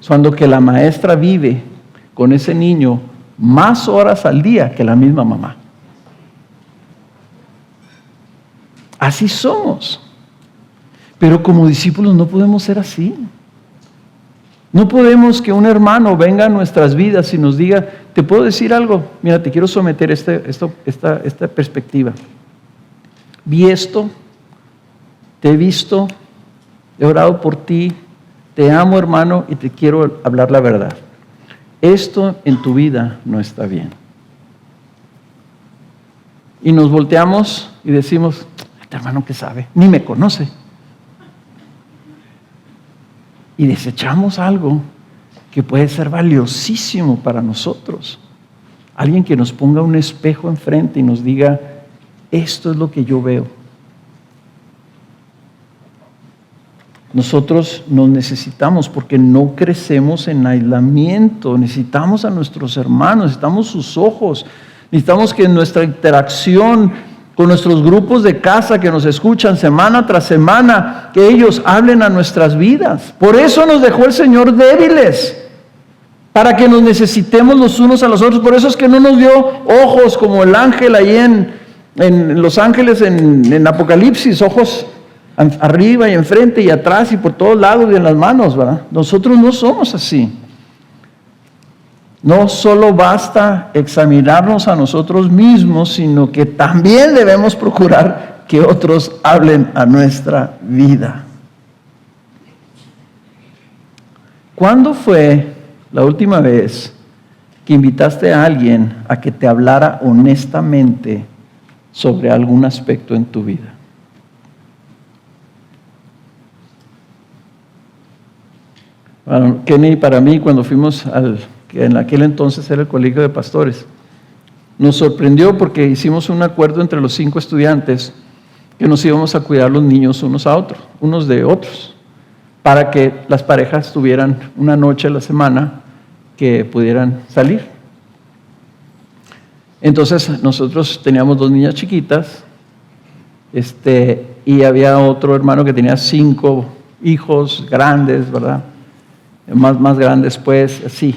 S1: Cuando que la maestra vive con ese niño más horas al día que la misma mamá. Así somos. Pero como discípulos no podemos ser así. No podemos que un hermano venga a nuestras vidas y nos diga, ¿te puedo decir algo? Mira, te quiero someter esta perspectiva. Vi esto, te he visto, he orado por ti, te amo, hermano, y te quiero hablar la verdad. Esto en tu vida no está bien. Y nos volteamos y decimos, este hermano que sabe, ni me conoce. Y desechamos algo que puede ser valiosísimo para nosotros. Alguien que nos ponga un espejo enfrente y nos diga, esto es lo que yo veo. Nosotros nos necesitamos porque no crecemos en aislamiento. Necesitamos a nuestros hermanos, necesitamos sus ojos, necesitamos que en nuestra interacción con nuestros grupos de casa que nos escuchan semana tras semana, que ellos hablen a nuestras vidas. Por eso nos dejó el Señor débiles, para que nos necesitemos los unos a los otros. Por eso es que no nos dio ojos como el ángel ahí en Los Ángeles, en Apocalipsis, ojos arriba y enfrente y atrás y por todos lados y en las manos, ¿verdad? Nosotros no somos así. No solo basta examinarnos a nosotros mismos, sino que también debemos procurar que otros hablen a nuestra vida. ¿Cuándo fue la última vez que invitaste a alguien a que te hablara honestamente sobre algún aspecto en tu vida? Bueno, Kenny, para mí, cuando fuimos que en aquel entonces era el colegio de pastores, nos sorprendió porque hicimos un acuerdo entre los 5 estudiantes que nos íbamos a cuidar los niños unos a otros, unos de otros, para que las parejas tuvieran una noche a la semana que pudieran salir. Entonces nosotros teníamos 2 niñas chiquitas, y había otro hermano que tenía 5 hijos grandes, ¿verdad? Más grandes pues, así.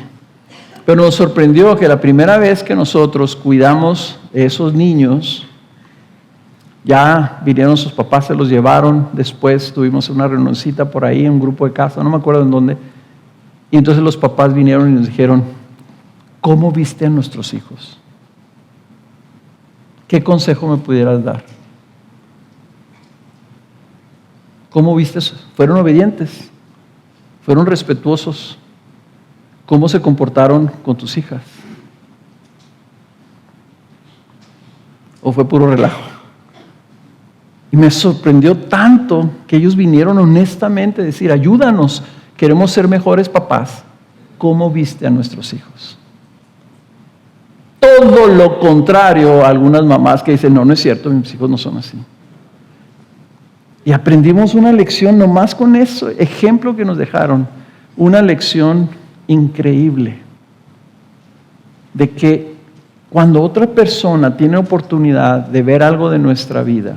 S1: Pero nos sorprendió que la primera vez que nosotros cuidamos de esos niños, ya vinieron sus papás, se los llevaron, después tuvimos una reunioncita por ahí, un grupo de casa, no me acuerdo en dónde, y entonces los papás vinieron y nos dijeron, ¿cómo viste a nuestros hijos? ¿Qué consejo me pudieras dar? ¿Cómo viste eso? ¿Fueron obedientes? ¿Fueron respetuosos? ¿Cómo se comportaron con tus hijas? ¿O fue puro relajo? Y me sorprendió tanto que ellos vinieron honestamente a decir, ayúdanos, queremos ser mejores papás. ¿Cómo viste a nuestros hijos? Todo lo contrario a algunas mamás que dicen, no, no es cierto, mis hijos no son así. Y aprendimos una lección nomás con eso, ejemplo que nos dejaron, una lección increíble de que cuando otra persona tiene oportunidad de ver algo de nuestra vida,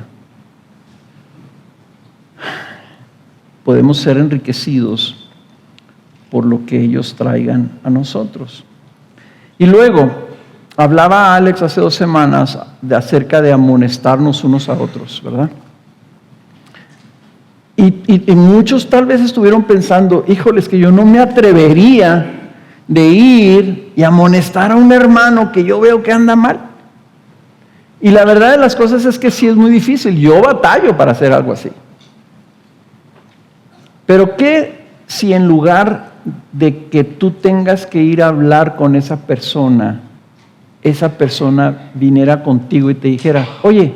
S1: podemos ser enriquecidos por lo que ellos traigan a nosotros. Y luego, hablaba Alex hace 2 semanas acerca de amonestarnos unos a otros, ¿verdad? Y muchos tal vez estuvieron pensando, híjoles, que yo no me atrevería de ir y amonestar a un hermano que yo veo que anda mal. Y la verdad de las cosas es que sí es muy difícil. Yo batallo para hacer algo así. Pero ¿qué si en lugar de que tú tengas que ir a hablar con esa persona viniera contigo y te dijera, oye,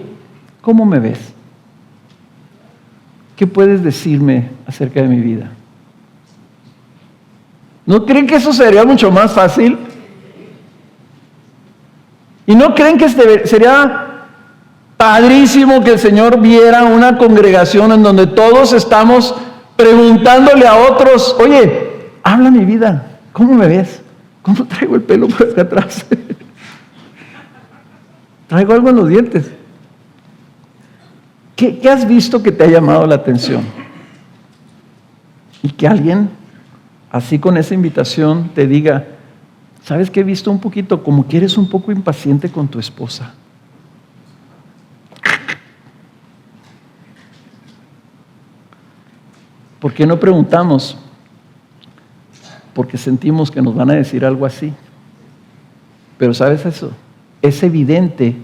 S1: ¿cómo me ves? ¿Qué puedes decirme acerca de mi vida? ¿No creen que eso sería mucho más fácil? ¿Y no creen que sería padrísimo que el Señor viera una congregación en donde todos estamos preguntándole a otros, oye, habla mi vida, ¿cómo me ves? ¿Cómo traigo el pelo por acá atrás? Traigo algo en los dientes. ¿Qué has visto que te ha llamado la atención? Y que alguien, así con esa invitación, te diga, ¿sabes qué he visto un poquito? Como que eres un poco impaciente con tu esposa. ¿Por qué no preguntamos? Porque sentimos que nos van a decir algo así. Pero ¿sabes eso? Es evidente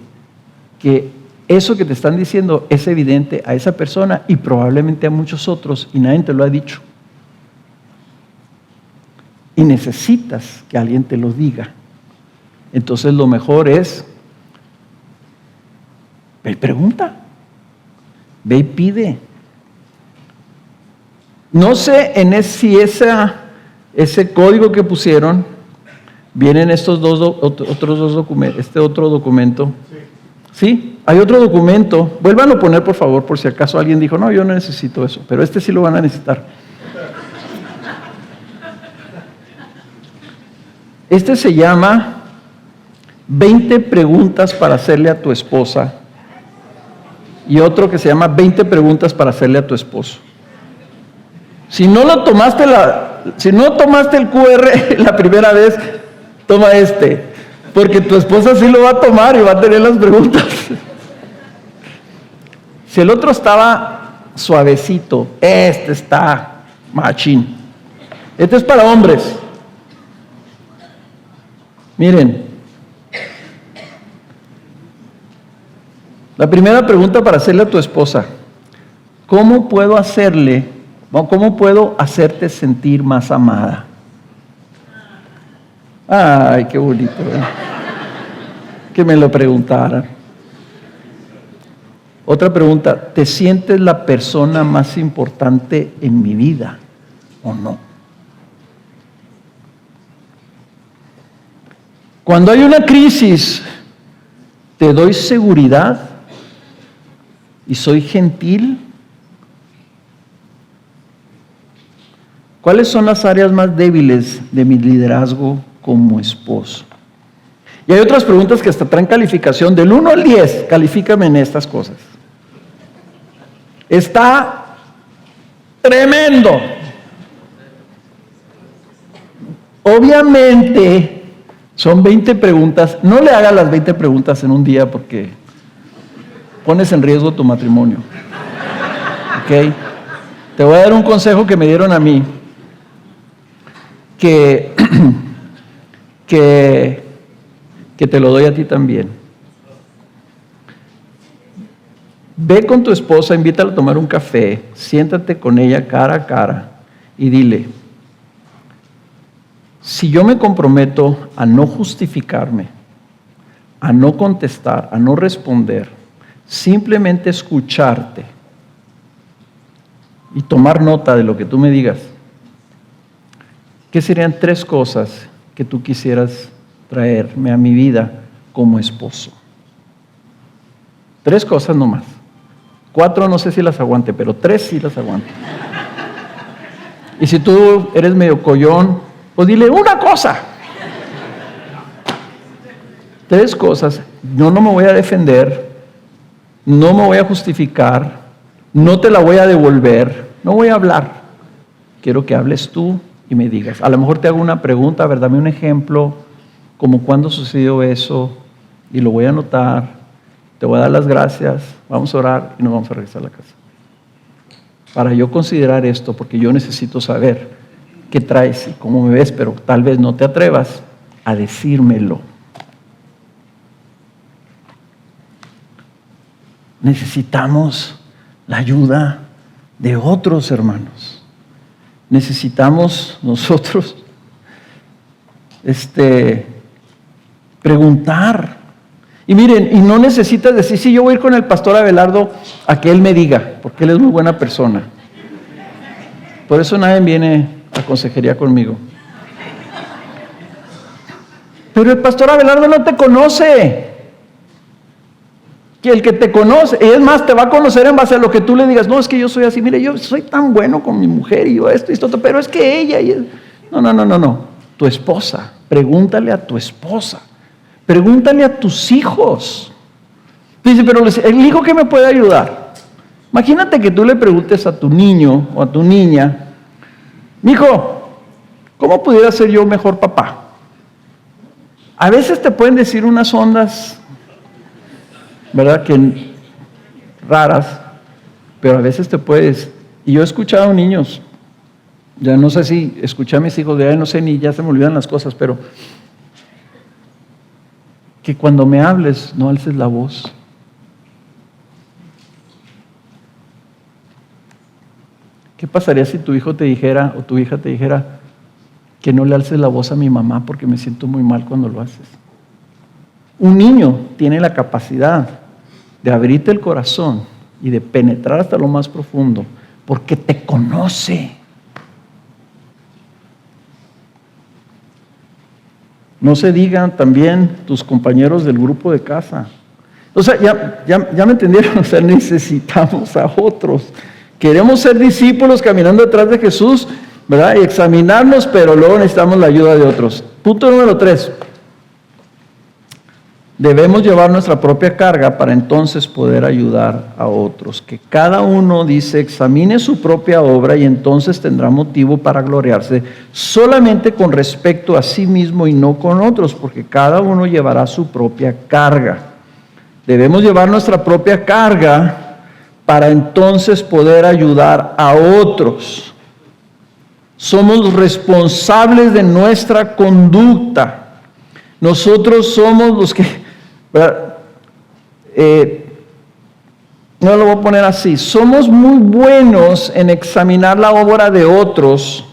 S1: que eso que te están diciendo es evidente a esa persona y probablemente a muchos otros y nadie te lo ha dicho. Y necesitas que alguien te lo diga. Entonces lo mejor es, ve y pregunta, ve y pide. No sé si ese código que pusieron, vienen estos otros dos documentos, este otro documento. ¿Sí? Hay otro documento. Vuélvanlo a poner, por favor, por si acaso alguien dijo, no, yo no necesito eso, pero este sí lo van a necesitar. Este se llama 20 preguntas para hacerle a tu esposa y otro que se llama 20 preguntas para hacerle a tu esposo. Si no tomaste el QR la primera vez, toma este, porque tu esposa sí lo va a tomar y va a tener las preguntas. Si el otro estaba suavecito, este está machín. Este es para hombres. Miren, la primera pregunta para hacerle a tu esposa, ¿cómo puedo hacerte sentir más amada? Ay, qué bonito, ¿eh? Que me lo preguntaran. Otra pregunta, ¿te sientes la persona más importante en mi vida o no? Cuando hay una crisis, ¿te doy seguridad y soy gentil? ¿Cuáles son las áreas más débiles de mi liderazgo como esposo? Y hay otras preguntas que hasta traen calificación del 1 al 10. Califícame en estas cosas. Está tremendo. Obviamente son 20 preguntas. No le hagas las 20 preguntas en un día porque pones en riesgo tu matrimonio. ¿Ok? Te voy a dar un consejo que me dieron a mí. Que te lo doy a ti también. Ve con tu esposa, invítala a tomar un café, siéntate con ella cara a cara y dile, si yo me comprometo a no justificarme, a no contestar, a no responder, simplemente escucharte y tomar nota de lo que tú me digas, ¿qué serían 3 cosas que tú quisieras traerme a mi vida como esposo? 3 cosas nomás. 4 no sé si las aguante, pero 3 sí las aguante. Y si tú eres medio collón, pues dile una cosa. 3 cosas. Yo no me voy a defender, no me voy a justificar, no te la voy a devolver, no voy a hablar. Quiero que hables tú y me digas. A lo mejor te hago una pregunta, a ver, dame un ejemplo, como cuándo sucedió eso, y lo voy a anotar. Te voy a dar las gracias, vamos a orar y nos vamos a regresar a la casa. Para yo considerar esto, porque yo necesito saber qué traes y cómo me ves, pero tal vez no te atrevas a decírmelo. Necesitamos la ayuda de otros hermanos. necesitamos nosotros preguntar. Y miren, y no necesitas decir, sí, yo voy a ir con el pastor Abelardo a que él me diga, porque él es muy buena persona. Por eso nadie viene a consejería conmigo. Pero el pastor Abelardo no te conoce. Que el que te conoce, y es más, te va a conocer en base a lo que tú le digas. No, es que yo soy así, mire, yo soy tan bueno con mi mujer y yo esto y esto, pero es que ella No. Tu esposa, pregúntale a tu esposa. Pregúntale a tus hijos. Dice, pero el hijo que me puede ayudar. Imagínate que tú le preguntes a tu niño o a tu niña, mijo, ¿cómo pudiera ser yo mejor papá? A veces te pueden decir unas ondas, ¿verdad? Que raras, pero a veces te puedes. Y yo he escuchado niños, ya no sé si escuché a mis hijos, ya no sé ni, ya se me olvidan las cosas, pero que cuando me hables no alces la voz. ¿Qué pasaría si tu hijo te dijera o tu hija te dijera que no le alces la voz a mi mamá porque me siento muy mal cuando lo haces? Un niño tiene la capacidad de abrirte el corazón y de penetrar hasta lo más profundo porque te conoce. No se digan también tus compañeros del grupo de casa. O sea, ya me entendieron, o sea, necesitamos a otros. Queremos ser discípulos caminando detrás de Jesús, ¿verdad? Y examinarnos, pero luego necesitamos la ayuda de otros. Punto número 3. Debemos llevar nuestra propia carga para entonces poder ayudar a otros. Que cada uno, dice, examine su propia obra y entonces tendrá motivo para gloriarse solamente con respecto a sí mismo y no con otros, porque cada uno llevará su propia carga. Debemos llevar nuestra propia carga para entonces poder ayudar a otros. Somos responsables de nuestra conducta. Nosotros somos los que... no lo voy a poner así. Somos muy buenos en examinar la obra de otros,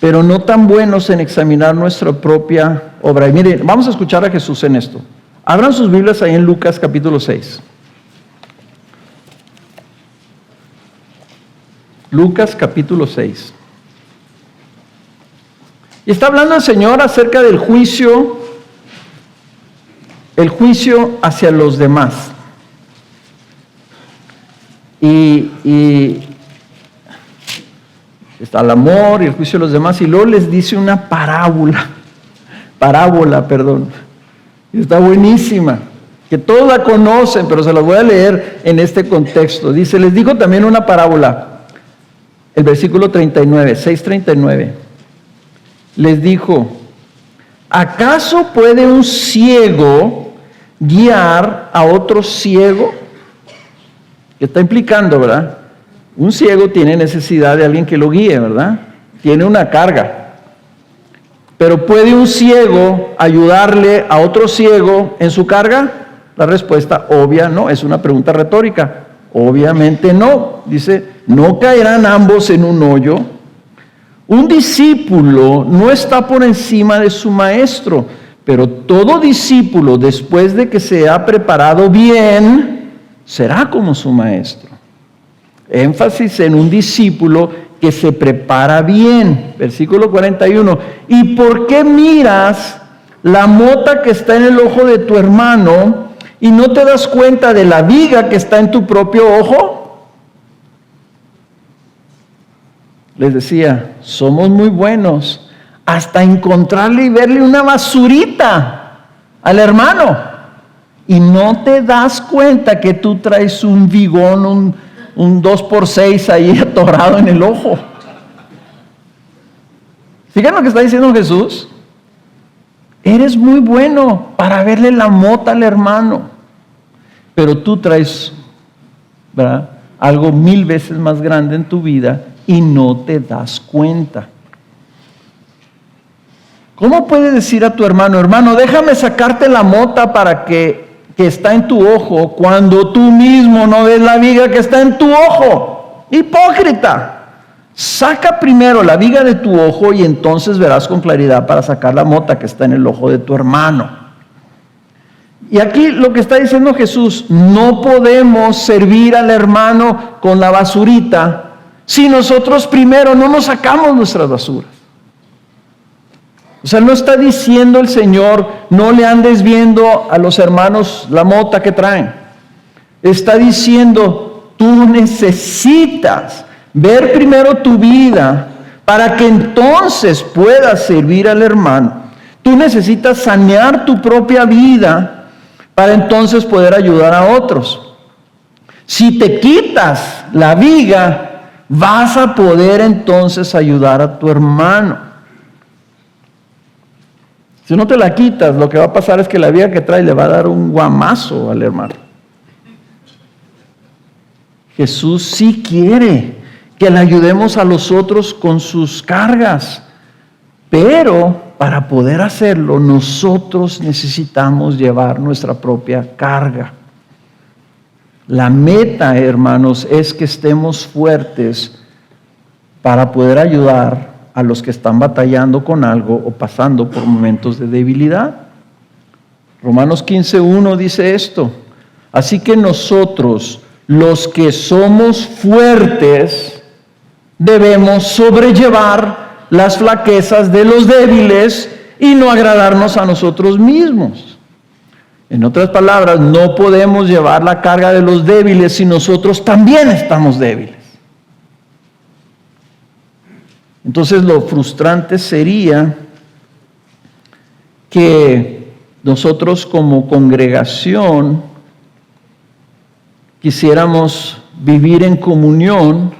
S1: pero no tan buenos en examinar nuestra propia obra. Y miren, vamos a escuchar a Jesús en esto. Abran sus Biblias ahí en Lucas capítulo 6. Lucas capítulo 6. Y está hablando el Señor acerca del juicio, el juicio hacia los demás. Y está el amor y el juicio de los demás, y luego les dice una parábola, está buenísima, que todos la conocen, pero se la voy a leer en este contexto. Dice, les dijo también una parábola, el versículo 39, 6:39, les dijo, ¿acaso puede un ciego guiar a otro ciego? ¿Qué está implicando, verdad? Un ciego tiene necesidad de alguien que lo guíe, ¿verdad? Tiene una carga. Pero ¿puede un ciego ayudarle a otro ciego en su carga? La respuesta obvia no, es una pregunta retórica. Obviamente no. Dice, ¿no caerán ambos en un hoyo? Un discípulo no está por encima de su maestro, pero todo discípulo, después de que se ha preparado bien, será como su maestro. Énfasis en un discípulo que se prepara bien. Versículo 41. ¿Y por qué miras la mota que está en el ojo de tu hermano y no te das cuenta de la viga que está en tu propio ojo? Les decía, somos muy buenos hasta encontrarle y verle una basurita al hermano. Y no te das cuenta que tú traes un vigón, un 2x6 ahí atorado en el ojo. Fíjense lo que está diciendo Jesús. Eres muy bueno para verle la mota al hermano, pero tú traes, ¿verdad?, algo 1000 veces más grande en tu vida y no te das cuenta. ¿Cómo puedes decir a tu hermano, hermano, déjame sacarte la mota para que está en tu ojo, cuando tú mismo no ves la viga que está en tu ojo? Hipócrita. Saca primero la viga de tu ojo y entonces verás con claridad para sacar la mota que está en el ojo de tu hermano. Y aquí lo que está diciendo Jesús, no podemos servir al hermano con la basurita si nosotros primero no nos sacamos nuestras basuras. O sea, no está diciendo el Señor, no le andes viendo a los hermanos la mota que traen. Está diciendo, tú necesitas ver primero tu vida para que entonces puedas servir al hermano. Tú necesitas sanear tu propia vida para entonces poder ayudar a otros. Si te quitas la viga, vas a poder entonces ayudar a tu hermano. Si no te la quitas, lo que va a pasar es que la viga que trae le va a dar un guamazo al hermano. Jesús sí quiere que le ayudemos a los otros con sus cargas, pero para poder hacerlo, nosotros necesitamos llevar nuestra propia carga. La meta, hermanos, es que estemos fuertes para poder ayudar a los que están batallando con algo o pasando por momentos de debilidad. Romanos 15:1 dice esto: así que nosotros, los que somos fuertes, debemos sobrellevar las flaquezas de los débiles y no agradarnos a nosotros mismos. En otras palabras, no podemos llevar la carga de los débiles si nosotros también estamos débiles. Entonces, lo frustrante sería que nosotros como congregación quisiéramos vivir en comunión,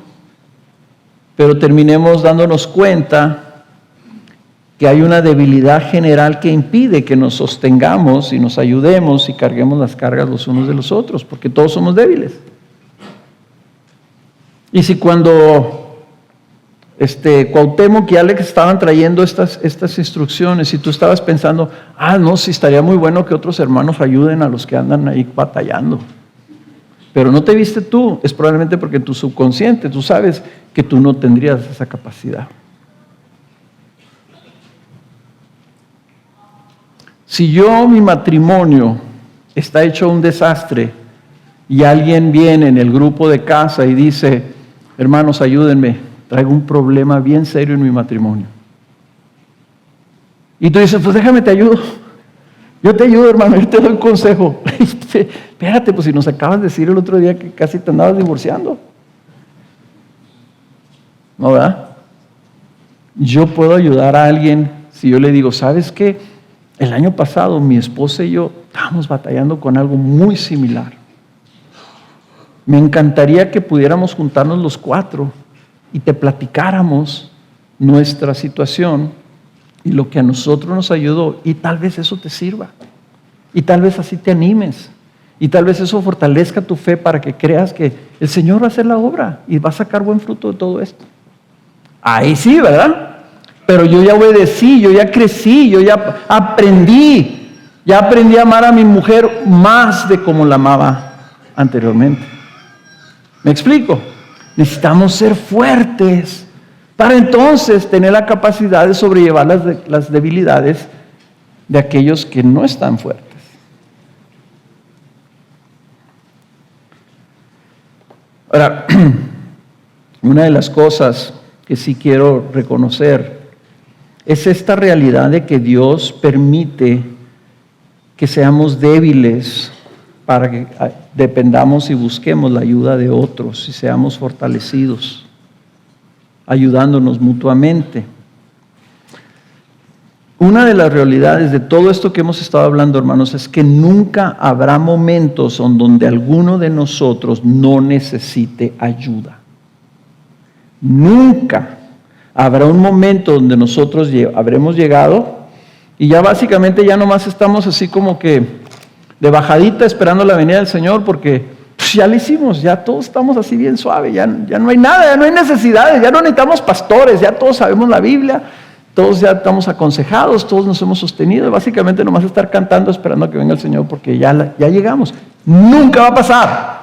S1: pero terminemos dándonos cuenta que hay una debilidad general que impide que nos sostengamos y nos ayudemos y carguemos las cargas los unos de los otros, porque todos somos débiles. Y si cuando Cuauhtémoc y Alex estaban trayendo estas instrucciones y tú estabas pensando, no, sí estaría muy bueno que otros hermanos ayuden a los que andan ahí batallando, pero no te viste tú, es probablemente porque en tu subconsciente tú sabes que tú no tendrías esa capacidad. Si mi matrimonio está hecho un desastre y alguien viene en el grupo de casa y dice, hermanos, ayúdenme, traigo un problema bien serio en mi matrimonio. Y tú dices, pues déjame te ayudo. Yo te ayudo, hermano, yo te doy un consejo. Espérate, pues si nos acabas de decir el otro día que casi te andabas divorciando. ¿No, verdad? Yo puedo ayudar a alguien si yo le digo, ¿sabes qué? El año pasado mi esposa y yo estábamos batallando con algo muy similar. Me encantaría que pudiéramos juntarnos los 4 y te platicáramos nuestra situación y lo que a nosotros nos ayudó, y tal vez eso te sirva, y tal vez así te animes, y tal vez eso fortalezca tu fe para que creas que el Señor va a hacer la obra y va a sacar buen fruto de todo esto. Ahí sí, ¿verdad? Pero yo ya obedecí, yo ya crecí, yo ya aprendí a amar a mi mujer más de como la amaba anteriormente. ¿Me explico? Necesitamos ser fuertes para entonces tener la capacidad de sobrellevar las debilidades de aquellos que no están fuertes. Ahora, una de las cosas que sí quiero reconocer es esta realidad de que Dios permite que seamos débiles para que dependamos y busquemos la ayuda de otros y seamos fortalecidos, ayudándonos mutuamente. Una de las realidades de todo esto que hemos estado hablando, hermanos, es que nunca habrá momentos en donde alguno de nosotros no necesite ayuda. Nunca habrá un momento donde nosotros habremos llegado y ya básicamente ya nomás estamos así como que de bajadita esperando la venida del Señor, porque pues, ya lo hicimos, ya todos estamos así bien suave, ya no hay nada, ya no hay necesidades, ya no necesitamos pastores, ya todos sabemos la Biblia, todos ya estamos aconsejados, todos nos hemos sostenido, básicamente nomás estar cantando esperando a que venga el Señor, porque ya llegamos. Nunca va a pasar.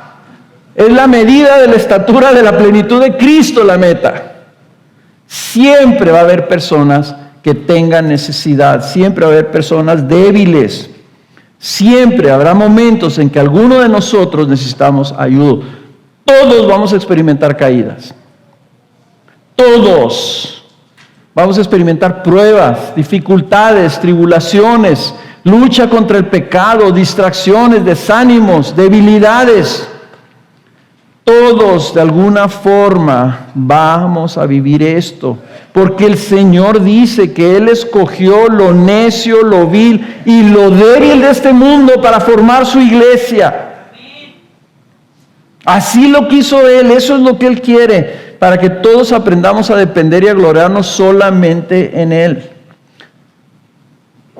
S1: Es la medida de la estatura de la plenitud de Cristo la meta. Siempre va a haber personas que tengan necesidad, siempre va a haber personas débiles. Siempre habrá momentos en que alguno de nosotros necesitamos ayuda. Todos vamos a experimentar caídas. Todos vamos a experimentar pruebas, dificultades, tribulaciones, lucha contra el pecado, distracciones, desánimos, debilidades. Todos de alguna forma vamos a vivir esto, porque el Señor dice que Él escogió lo necio, lo vil y lo débil de este mundo para formar su iglesia. Así lo quiso Él, eso es lo que Él quiere, para que todos aprendamos a depender y a gloriarnos solamente en Él.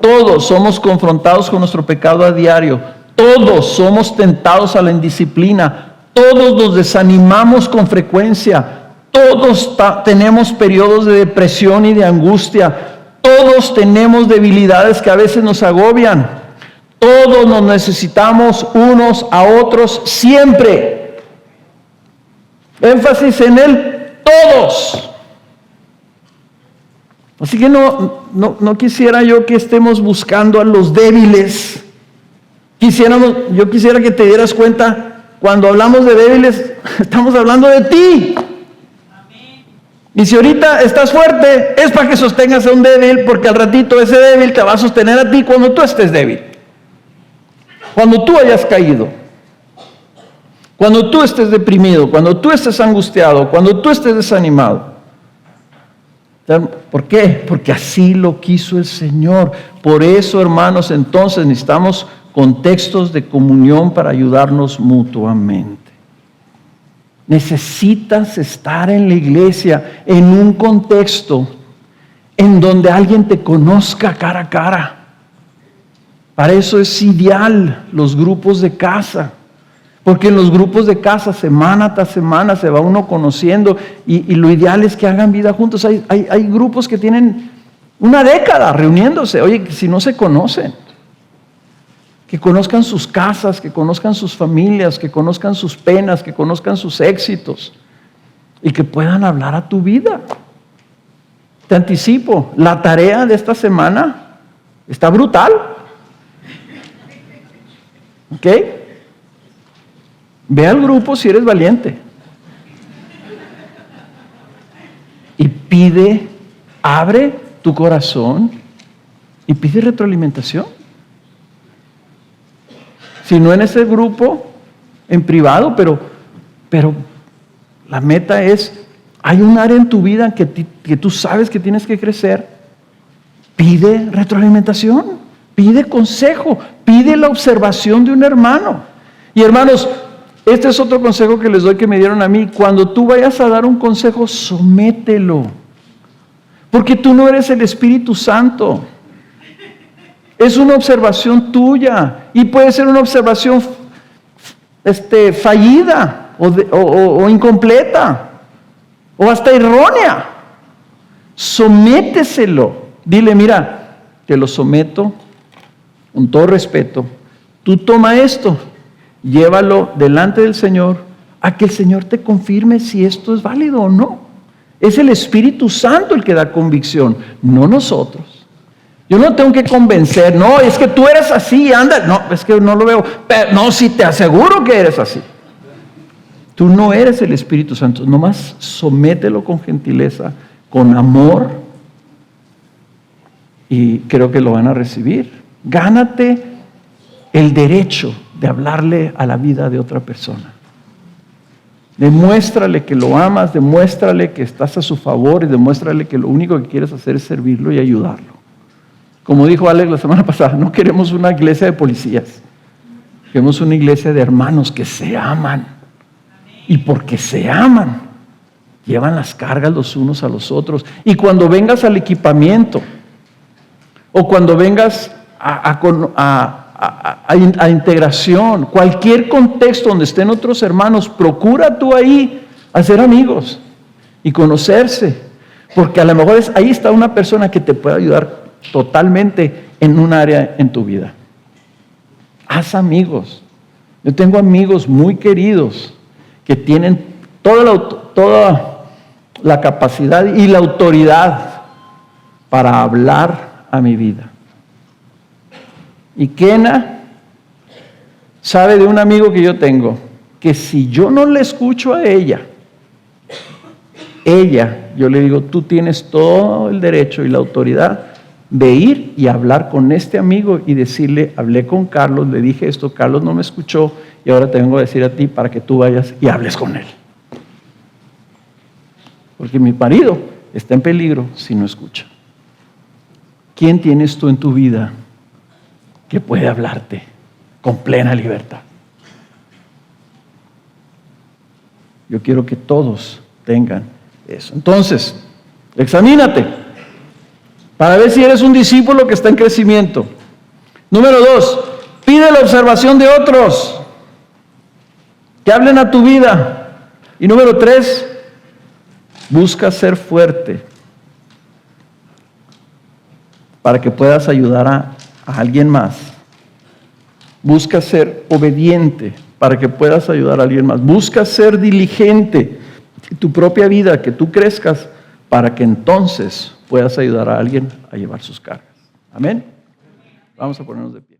S1: Todos somos confrontados con nuestro pecado a diario, todos somos tentados a la indisciplina, todos nos desanimamos con frecuencia, todos tenemos periodos de depresión y de angustia, todos tenemos debilidades que a veces nos agobian, todos nos necesitamos unos a otros siempre. Énfasis en Él, todos. Así que no quisiera yo que estemos buscando a los débiles. Yo quisiera que te dieras cuenta, cuando hablamos de débiles, estamos hablando de ti. Y si ahorita estás fuerte, es para que sostengas a un débil, porque al ratito ese débil te va a sostener a ti cuando tú estés débil. Cuando tú hayas caído. Cuando tú estés deprimido, cuando tú estés angustiado, cuando tú estés desanimado. ¿Por qué? Porque así lo quiso el Señor. Por eso, hermanos, entonces necesitamos contextos de comunión para ayudarnos mutuamente. Necesitas estar en la iglesia en un contexto en donde alguien te conozca cara a cara. Para eso es ideal los grupos de casa. Porque en los grupos de casa, semana tras semana, se va uno conociendo y lo ideal es que hagan vida juntos. Hay grupos que tienen una década reuniéndose. Oye, si no se conocen, que conozcan sus casas, que conozcan sus familias, que conozcan sus penas, que conozcan sus éxitos y que puedan hablar a tu vida. Te anticipo, la tarea de esta semana está brutal. ¿Ok? Ve al grupo si eres valiente. Y pide, abre tu corazón y pide retroalimentación. Si no en ese grupo, en privado, pero la meta es, hay un área en tu vida que tú sabes que tienes que crecer. Pide retroalimentación, pide consejo, pide la observación de un hermano. Y hermanos, este es otro consejo que les doy que me dieron a mí. Cuando tú vayas a dar un consejo, somételo. Porque tú no eres el Espíritu Santo. Es una observación tuya. Y puede ser una observación fallida o incompleta. O hasta errónea. Sométeselo. Dile, mira, te lo someto con todo respeto. Tú toma esto. Llévalo delante del Señor a que el Señor te confirme si esto es válido o no. Es el Espíritu Santo el que da convicción, no nosotros. Yo no tengo que convencer, no, es que tú eres así, anda, no, es que no lo veo, pero no, sí te aseguro que eres así. Tú no eres el Espíritu Santo, nomás somételo con gentileza, con amor, y creo que lo van a recibir. Gánate el derecho de hablarle a la vida de otra persona. Demuéstrale que lo amas, demuéstrale que estás a su favor y demuéstrale que lo único que quieres hacer es servirlo y ayudarlo. Como dijo Alex la semana pasada, no queremos una iglesia de policías, queremos una iglesia de hermanos que se aman. Y porque se aman, llevan las cargas los unos a los otros. Y cuando vengas al equipamiento o cuando vengas a integración, cualquier contexto donde estén otros hermanos, procura tú ahí hacer amigos y conocerse, porque a lo mejor ahí está una persona que te puede ayudar totalmente en un área en tu vida. Haz amigos. Yo tengo amigos muy queridos que tienen toda la capacidad y la autoridad para hablar a mi vida. Y Kena sabe de un amigo que yo tengo, que si yo no le escucho a ella, yo le digo, tú tienes todo el derecho y la autoridad de ir y hablar con este amigo y decirle, hablé con Carlos, le dije esto, Carlos no me escuchó y ahora te vengo a decir a ti para que tú vayas y hables con él. Porque mi marido está en peligro si no escucha. ¿Quién tienes tú en tu vida que puede hablarte con plena libertad? Yo quiero que todos tengan eso. Entonces, examínate para ver si eres un discípulo que está en crecimiento. Número 2, pide la observación de otros que hablen a tu vida. Y número 3, busca ser fuerte para que puedas ayudar a alguien más. Busca ser obediente para que puedas ayudar a alguien más. Busca ser diligente en tu propia vida, que tú crezcas para que entonces puedas ayudar a alguien a llevar sus cargas. Amén. Vamos a ponernos de pie.